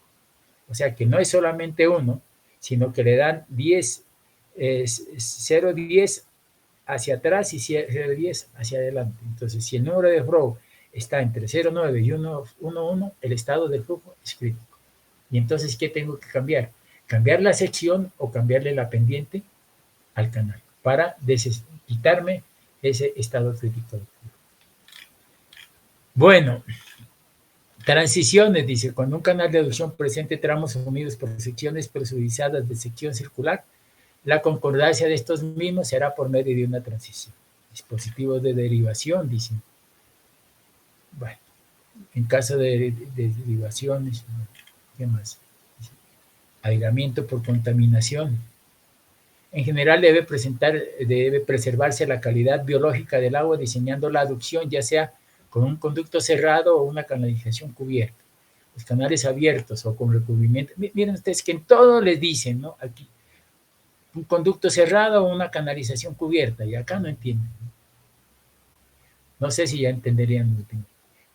O sea que no es solamente 1, sino que le dan 0,10 hacia atrás y 0,10 hacia adelante. Entonces, si el número de Freud está entre 0,9 y 1,1, el estado del flujo es crítico. Y entonces, ¿qué tengo que cambiar? Cambiar la sección o cambiarle la pendiente al canal para quitarme ese estado crítico. Bueno, transiciones, dice, cuando un canal de aducción presente tramos unidos por secciones presurizadas de sección circular, la concordancia de estos mismos será por medio de una transición. Dispositivos de derivación, dicen. Bueno, en caso de derivaciones, ¿qué más? Aislamiento por contaminación. En general debe preservarse la calidad biológica del agua diseñando la aducción, ya sea con un conducto cerrado o una canalización cubierta. Los canales abiertos o con recubrimiento. Miren ustedes que en todo les dicen, ¿no? Aquí, un conducto cerrado o una canalización cubierta, y acá no entienden. No sé si ya entenderían.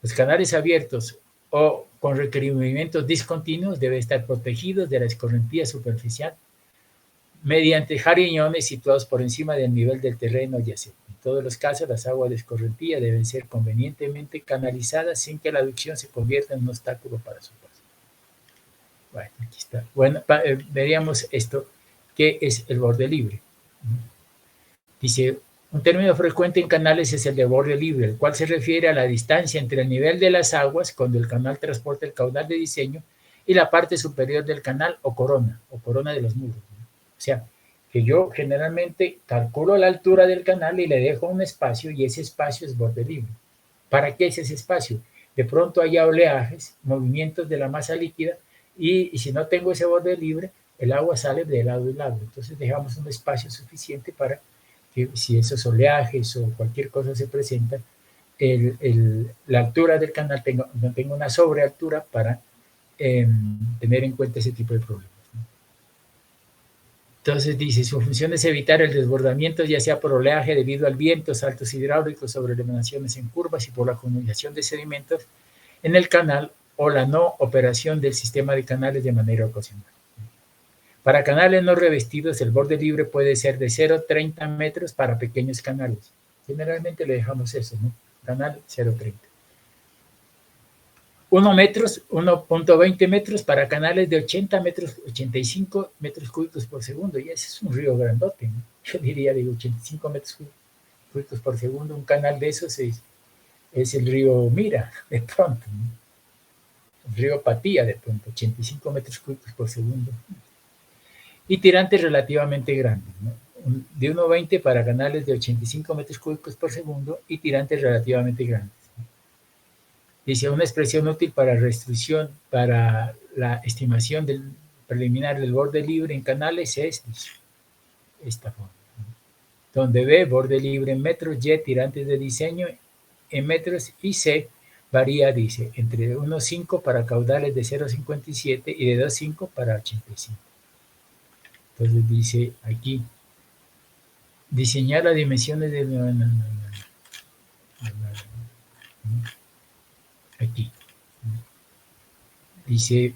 Los canales abiertos o con recubrimientos discontinuos deben estar protegidos de la escorrentía superficial mediante jariñones situados por encima del nivel del terreno adyacente. En todos los casos, las aguas de escorrentía deben ser convenientemente canalizadas sin que la aducción se convierta en un obstáculo para su paso. Bueno, aquí está. Bueno, veríamos esto, que es el borde libre. Dice, un término frecuente en canales es el de borde libre, el cual se refiere a la distancia entre el nivel de las aguas cuando el canal transporta el caudal de diseño y la parte superior del canal o corona de los muros. O sea, que yo generalmente calculo la altura del canal y le dejo un espacio, y ese espacio es borde libre. ¿Para qué es ese espacio? De pronto haya oleajes, movimientos de la masa líquida, y si no tengo ese borde libre, el agua sale de lado y lado. Entonces dejamos un espacio suficiente para que, si esos oleajes o cualquier cosa se presenta, la altura del canal no tenga una sobrealtura para tener en cuenta ese tipo de problemas. Entonces dice, su función es evitar el desbordamiento, ya sea por oleaje debido al viento, saltos hidráulicos sobre elevaciones en curvas y por la acumulación de sedimentos en el canal o la no operación del sistema de canales de manera ocasional. Para canales no revestidos, el borde libre puede ser de 0,30 metros para pequeños canales. Generalmente le dejamos eso, ¿no? Canal 0,30. 1,20 metros para canales de 80 metros, 85 metros cúbicos por segundo. Y ese es un río grandote, ¿no? Yo diría, 85 metros cúbicos por segundo. Un canal de esos es el río Mira, de pronto, ¿no? El río Patía, de pronto, 85 metros cúbicos por segundo. Y tirantes relativamente grandes, ¿no? De 1,20 para canales de 85 metros cúbicos por segundo y tirantes relativamente grandes. Dice, una expresión útil para restricción, para la estimación del preliminar del borde libre en canales es, dice, esta forma, ¿no? Donde B, borde libre en metros, Y, tirantes de diseño en metros, y C, varía, dice, entre 1,5 para caudales de 0,57 y de 2,5 para 85. Entonces dice aquí, diseñar las dimensiones de... Aquí. Dice,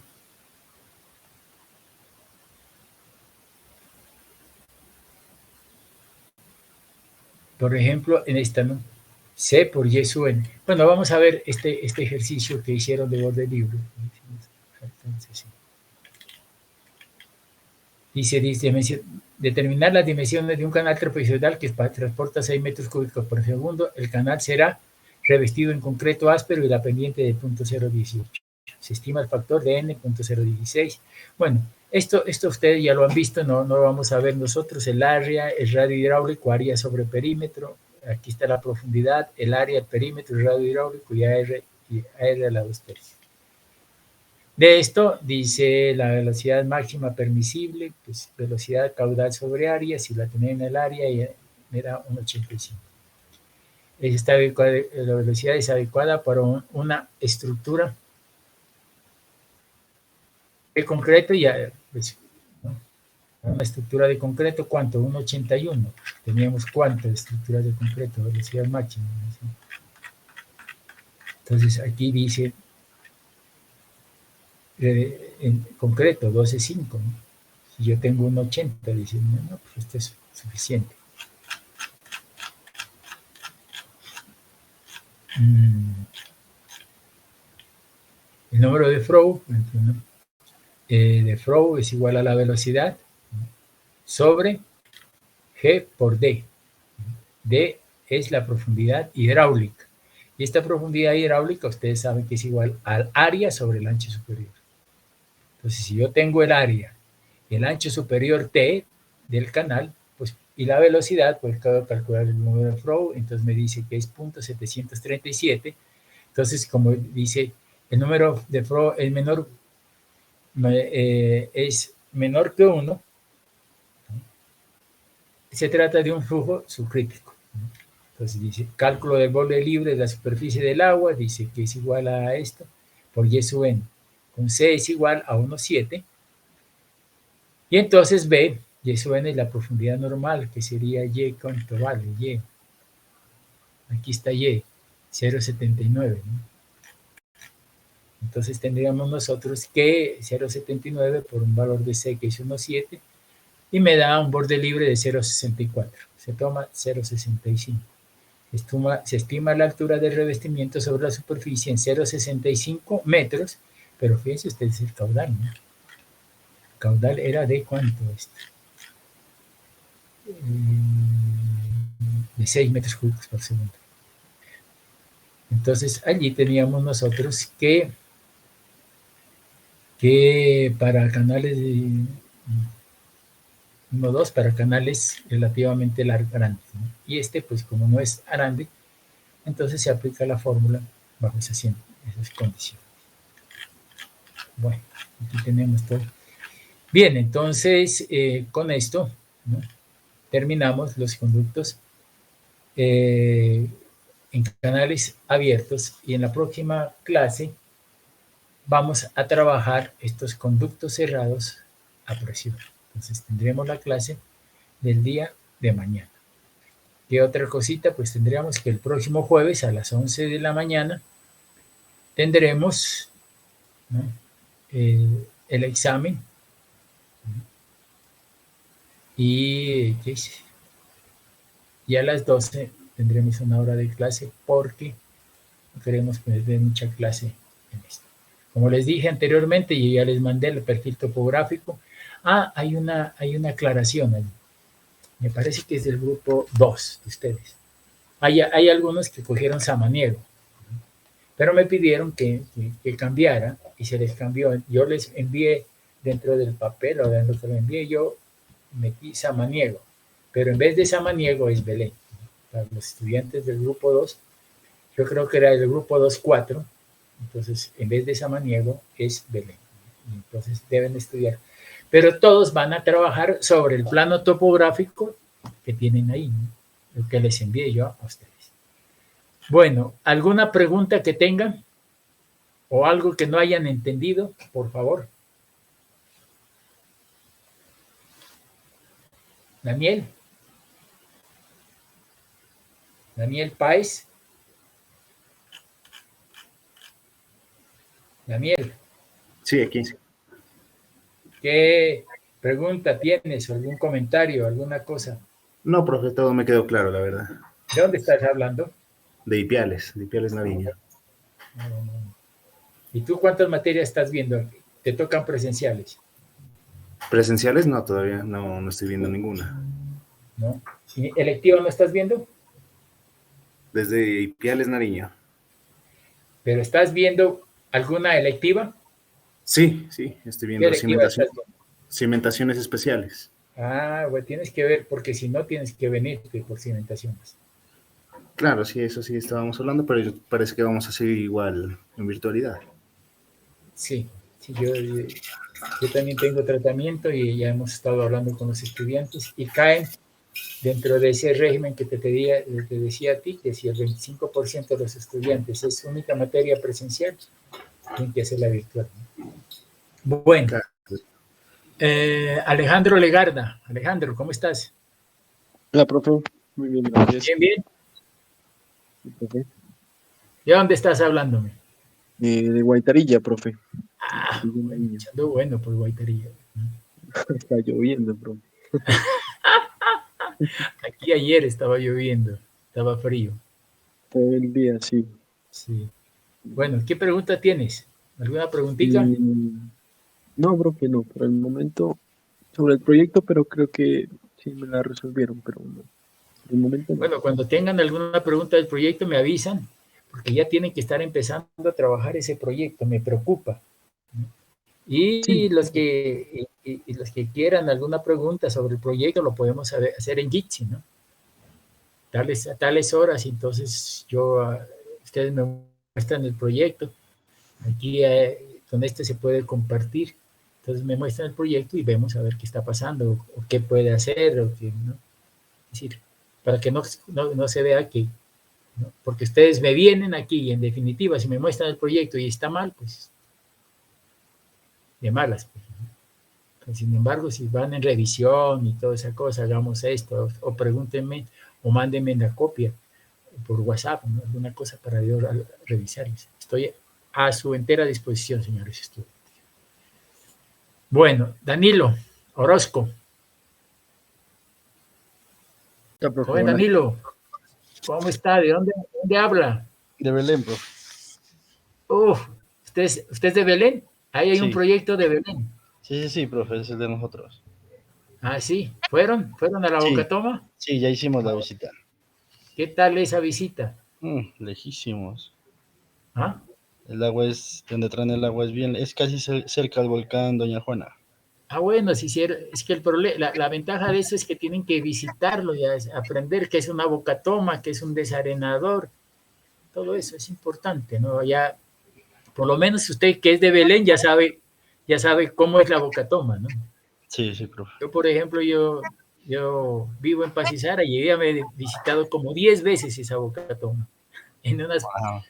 por ejemplo, en esta, ¿no? C por Y sub n. Bueno, vamos a ver este ejercicio que hicieron de borde libre. Entonces, dice, determinar las dimensiones de un canal trapezoidal que transporta 6 metros cúbicos por segundo. El canal será revestido en concreto áspero y la pendiente de 0.018. Se estima el factor de n, 0.016. Bueno, esto ustedes ya lo han visto, no lo vamos a ver nosotros. El área, el radio hidráulico, área sobre perímetro. Aquí está la profundidad, el área, el perímetro, el radio hidráulico y AR a la 2/3. De esto dice la velocidad máxima permisible, pues velocidad caudal sobre área, si la tenía en el área me da 1,85. La velocidad es adecuada para una estructura de concreto, ya, pues, ¿no? Una estructura de concreto, ¿cuánto? 1,81. Teníamos cuánto de estructuras de concreto, velocidad máxima, ¿no? Entonces aquí dice en concreto 12,5, ¿no? Si yo tengo 1,80, dice, no, pues esto es suficiente. El número de Froh, ¿no? De Froh es igual a la velocidad, ¿no? Sobre G por D. D es la profundidad hidráulica. Y esta profundidad hidráulica, ustedes saben que es igual al área sobre el ancho superior. Entonces, si yo tengo el área y el ancho superior T del canal, pues, y la velocidad, pues puedo calcular el número de Froh, entonces me dice que es 0.737. Entonces, como dice, el número de Froh es menor que 1. Se trata de un flujo subcrítico. Entonces dice, cálculo del borde libre de la superficie del agua, dice que es igual a esto, por Y sub n, con C es igual a 1,7. Y entonces B, Y sub n es la profundidad normal, que sería Y, ¿cuánto vale? Y. Aquí está Y, 0,79, ¿no? Entonces tendríamos nosotros que 0,79 por un valor de C que es 1,7 y me da un borde libre de 0,64. Se toma 0,65. Se estima la altura del revestimiento sobre la superficie en 0,65 metros, pero fíjense ustedes el caudal, ¿no? El caudal era de ¿cuánto? De 6 metros cúbicos por segundo. Entonces allí teníamos nosotros que para canales de 1,2 para canales relativamente grandes, ¿no? Y pues como no es grande, entonces se aplica la fórmula bajo esas condiciones. Bueno, aquí tenemos todo. Bien, entonces con esto, ¿no?, terminamos los conductos en canales abiertos y en la próxima clase vamos a trabajar estos conductos cerrados a presión. Entonces tendremos la clase del día de mañana. ¿Qué otra cosita? Pues tendríamos que el próximo jueves a las 11 de la mañana tendremos, ¿no?, el examen, ¿no?, Y ¿qué hice? Y a las 12 tendremos una hora de clase porque no queremos perder mucha clase en esto. Como les dije anteriormente, y ya les mandé el perfil topográfico. Hay una aclaración ahí. Me parece que es del grupo 2 de ustedes. Hay algunos que cogieron Samaniego, pero me pidieron que cambiara y se les cambió. Yo les envié dentro del papel, o dentro que lo envié, yo metí Samaniego, pero en vez de Samaniego es Belén. Para los estudiantes del grupo 2, yo creo que era el grupo 2-4, entonces en vez de Samaniego es Belén. Entonces deben estudiar. Pero todos van a trabajar sobre el plano topográfico que tienen ahí, ¿no? Lo que les envié yo a ustedes. Bueno, ¿alguna pregunta que tengan o algo que no hayan entendido, por favor? Daniel. Daniel Páez. Daniel. Sí, aquí. ¿Qué pregunta tienes? ¿Algún comentario? ¿Alguna cosa? No, profe, todo me quedó claro, la verdad. ¿De dónde estás hablando? De Ipiales Nariño. ¿Y tú cuántas materias estás viendo? ¿Te tocan presenciales? Presenciales no, todavía no estoy viendo ninguna. ¿No? ¿Y electiva no estás viendo? Desde Ipiales Nariño. ¿Pero estás viendo alguna electiva? Sí, estoy ¿Qué viendo electiva estás viendo? cimentaciones especiales. Ah, bueno, tienes que ver, porque si no tienes que venirte por cimentaciones. Claro, sí, eso sí estábamos hablando, pero parece que vamos a seguir igual en virtualidad. Sí, yo también tengo tratamiento y ya hemos estado hablando con los estudiantes y caen dentro de ese régimen que te decía a ti, que si el 25% de los estudiantes es única materia presencial, tienen que hacerla virtual. Bueno, Claro. Alejandro Legarda. Alejandro, ¿cómo estás? Hola, profe. Muy bien, gracias. Bien, bien. Sí, profe. ¿De dónde estás hablándome? De Guaitarilla, profe. Bueno, echando bueno por Guaitarilla. Está lloviendo, profe. Aquí ayer estaba lloviendo, estaba frío. Todo el día, sí. Sí. Bueno, ¿qué pregunta tienes? ¿Alguna preguntita? No, profe, no. Por el momento, sobre el proyecto, pero creo que sí me la resolvieron, pero no. Por el momento no. Bueno, cuando tengan alguna pregunta del proyecto me avisan, porque ya tienen que estar empezando a trabajar ese proyecto, me preocupa. Y Sí. los que quieran alguna pregunta sobre el proyecto lo podemos hacer en Jitsi, ¿no? A tales horas, entonces ustedes me muestran el proyecto. Aquí con este se puede compartir. Entonces me muestran el proyecto y vemos a ver qué está pasando o qué puede hacer o qué, ¿no? Es decir, para que no se vea que, ¿no? Porque ustedes me vienen aquí y en definitiva, si me muestran el proyecto y está mal, pues de malas. Pues, ¿no? Sin embargo, si van en revisión y toda esa cosa, hagamos esto, o pregúntenme, o mándenme la copia por WhatsApp, ¿no? Alguna cosa para yo revisarles. Estoy a su entera disposición, señores estudiantes. Bueno, Danilo Orozco. Joven Danilo, ¿cómo está? ¿De dónde habla? De Belén, profe. ¿Usted es de Belén? Ahí hay un Sí. proyecto de Belén. Sí, profe, ese es de nosotros. Ah, sí. ¿Fueron a la Sí. Bocatoma? Sí, ya hicimos la visita. ¿Qué tal esa visita? Lejísimos. ¿Ah? El agua donde traen el agua es bien, es casi cerca del volcán Doña Juana. Ah, bueno, si es que el problema, la ventaja de eso es que tienen que visitarlo y aprender qué es una bocatoma, qué es un desarenador. Todo eso es importante, ¿no? Ya, por lo menos usted que es de Belén ya sabe cómo es la bocatoma, ¿no? Sí, profe. Yo, por ejemplo, yo vivo en Pasisara y ya me he visitado como 10 veces esa bocatoma.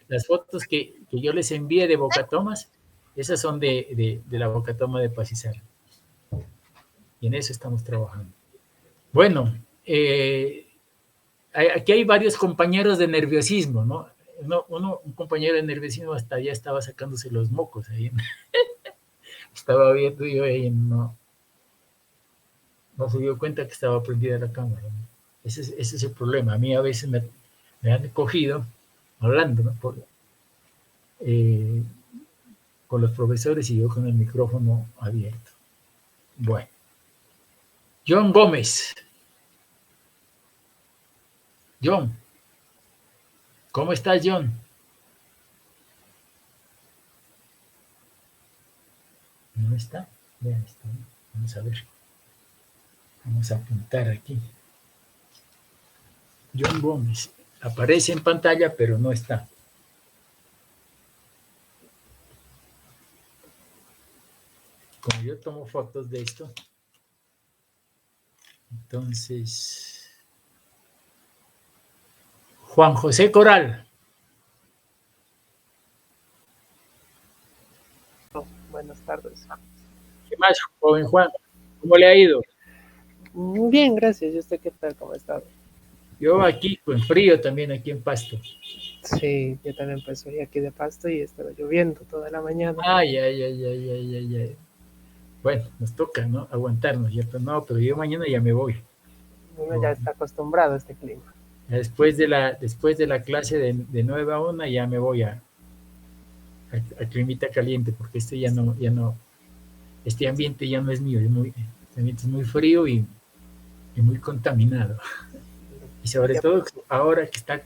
Las fotos que yo les envié de bocatomas, esas son de la bocatoma de Pasisara. Y en eso estamos trabajando. Bueno, aquí hay varios compañeros de nerviosismo, ¿no? Un compañero de nerviosismo hasta ya estaba sacándose los mocos ahí. Estaba viendo yo ahí, ¿no? no se dio cuenta que estaba prendida la cámara, ¿no? Ese es el problema. A mí a veces me han cogido hablando, ¿no? Con los profesores y yo con el micrófono abierto. Bueno. John Gómez. John. ¿Cómo estás, John? ¿No está? Ya está. Vamos a ver. Vamos a apuntar aquí. John Gómez. Aparece en pantalla, pero no está. Como yo tomo fotos de esto, entonces... Juan José Coral. Buenas tardes. ¿Qué más, joven Juan? ¿Cómo le ha ido? Bien, gracias. ¿Y usted qué tal? ¿Cómo está? Yo aquí con frío también, aquí en Pasto. Sí, yo también pues soy aquí de Pasto y estaba lloviendo toda la mañana. Ay. Bueno, nos toca, ¿no? Aguantarnos. Ya, pero yo mañana ya me voy. Uno ya está acostumbrado a este clima. Después de la clase de 9 a 1 ya me voy a climita caliente, porque este este ambiente ya no es mío, este ambiente es muy frío y muy contaminado. Y sobre todo ahora que está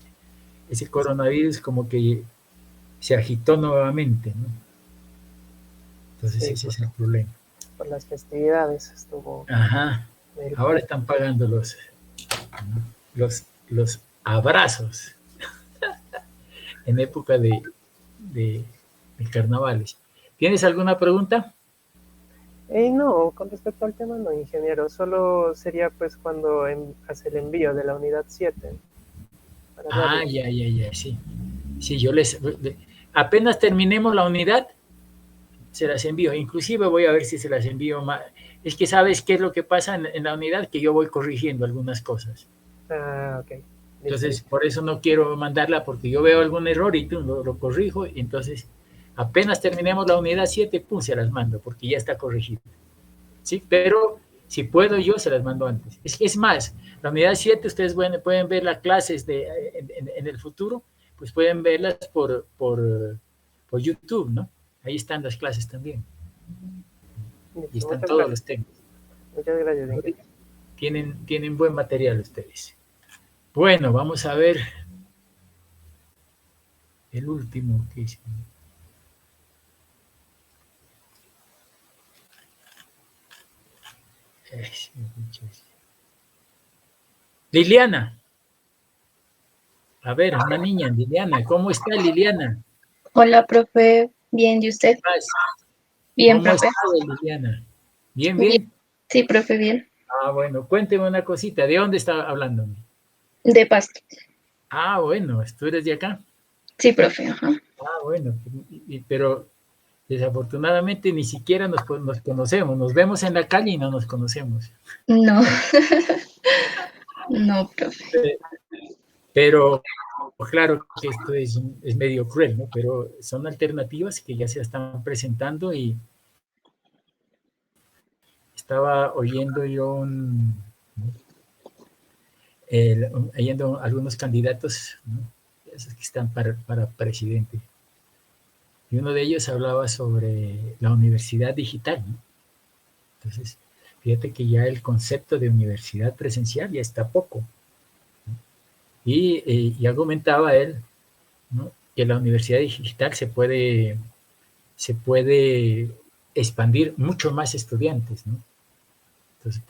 ese coronavirus como que se agitó nuevamente, ¿no? Entonces sí, ese es el problema. Por las festividades estuvo... Ajá. Ahora están pagando los abrazos en época de carnavales. ¿Tienes alguna pregunta? No, con respecto al tema no, ingeniero. Solo sería pues cuando hace el envío de la unidad 7. Ya, sí. Sí, apenas terminemos la unidad, se las envío. Inclusive voy a ver si se las envío más. Es que sabes qué es lo que pasa en la unidad, que yo voy corrigiendo algunas cosas. Ah, ok. Entonces, por eso no quiero mandarla, porque yo veo algún error y lo corrijo, y entonces apenas terminemos la unidad 7, pum, se las mando, porque ya está corregido. ¿Sí? Pero si puedo yo, se las mando antes. Es más, la unidad 7, ustedes pueden ver las clases en el futuro, pues pueden verlas por YouTube, ¿no? Ahí están las clases también. Y están todos los temas. Muchas gracias. Tienen buen material ustedes. Bueno, vamos a ver el último que hice. Liliana. A ver, una niña, Liliana. ¿Cómo está, Liliana? Hola, profe. Bien, ¿y usted? Bien, ¿Cómo profe. está, Liliana? ¿Bien? Sí, profe, bien. Bueno, cuénteme una cosita. ¿De dónde está hablando? De Pasto. Bueno, ¿tú eres de acá? Sí, profe, ajá. Bueno, pero desafortunadamente ni siquiera nos conocemos. Nos vemos en la calle y no nos conocemos. No. No, profe. Pero claro que esto es medio cruel, ¿no? Pero son alternativas que ya se están presentando y estaba oyendo yo oyendo algunos candidatos, ¿no? Esos que están para presidente. Y uno de ellos hablaba sobre la universidad digital, ¿no? Entonces, fíjate que ya el concepto de universidad presencial ya está poco, ¿no? Y argumentaba él, ¿no?, que la universidad digital se puede expandir mucho más estudiantes, ¿no? Entonces,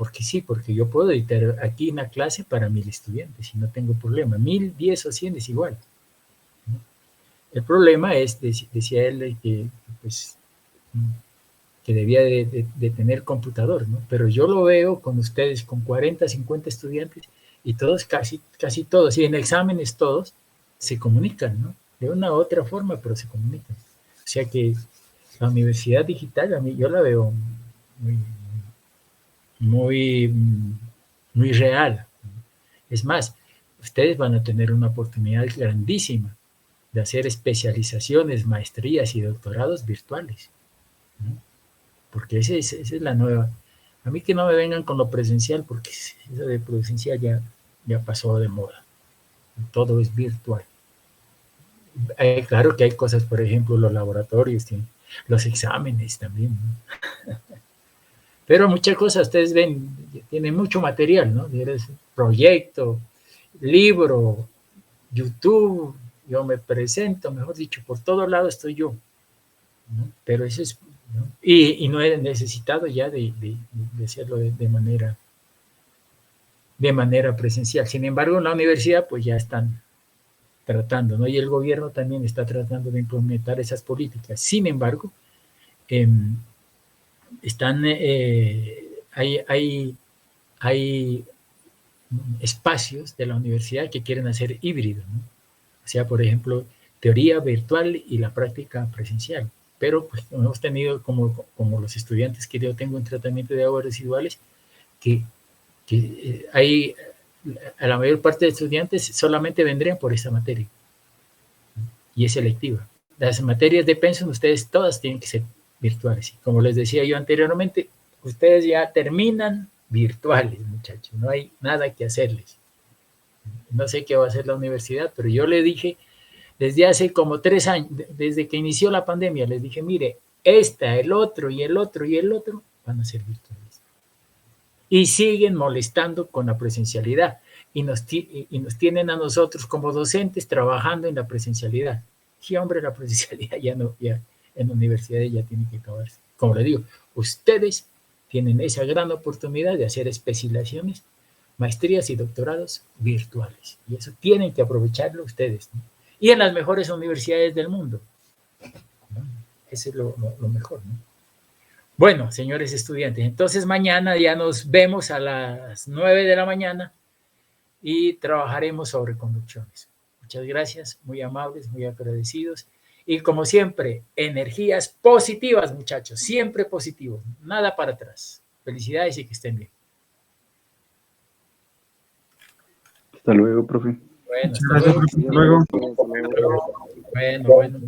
porque yo puedo editar aquí una clase para 1000 estudiantes y no tengo problema. 1000, 10 o 100 es igual, ¿no? El problema es, decía él, que debía de tener computador, ¿no? Pero yo lo veo con ustedes, con 40, 50 estudiantes, y todos, casi todos, y en exámenes todos, se comunican, ¿no? De una u otra forma, pero se comunican. O sea que la universidad digital, a mí, yo la veo muy real. Es más, ustedes van a tener una oportunidad grandísima de hacer especializaciones, maestrías y doctorados virtuales, ¿no? Porque esa es la nueva. A mí que no me vengan con lo presencial, porque eso de presencial ya pasó de moda. Todo es virtual. Claro que hay cosas, por ejemplo, los laboratorios, los exámenes también, ¿no? Pero muchas cosas, ustedes ven, tienen mucho material, ¿no? Proyecto, libro, YouTube, yo me presento, mejor dicho, por todos lados estoy yo, ¿no? Pero eso es, ¿no? Y no he necesitado ya de hacerlo de manera presencial. Sin embargo, en la universidad, pues ya están tratando, ¿no? Y el gobierno también está tratando de implementar esas políticas. Sin embargo, hay espacios de la universidad que quieren hacer híbrido, ¿no? O sea, por ejemplo, teoría virtual y la práctica presencial. Pero pues hemos tenido como los estudiantes que yo tengo en tratamiento de aguas residuales, que hay a la mayor parte de estudiantes solamente vendrían por esa materia y es selectiva. Las materias de pensum ustedes todas tienen que ser virtuales. Como les decía yo anteriormente, ustedes ya terminan virtuales, muchachos, no hay nada que hacerles. No sé qué va a hacer la universidad, pero yo le dije desde hace como 3 años, desde que inició la pandemia, les dije, mire, el otro y el otro y el otro van a ser virtuales. Y siguen molestando con la presencialidad y nos tienen a nosotros como docentes trabajando en la presencialidad. Sí, hombre, la presencialidad ya en la universidad ya tiene que acabarse. Como le digo, ustedes tienen esa gran oportunidad de hacer especializaciones, maestrías y doctorados virtuales. Y eso tienen que aprovecharlo ustedes, ¿no? Y en las mejores universidades del mundo, ¿no? Eso es lo mejor, ¿no? Bueno, señores estudiantes, entonces mañana ya nos vemos a las 9 de la mañana y trabajaremos sobre conducciones. Muchas gracias, muy amables, muy agradecidos. Y como siempre, energías positivas, muchachos, siempre positivos, nada para atrás. Felicidades y que estén bien. Hasta luego, profe. Bueno, Hasta luego. Bueno.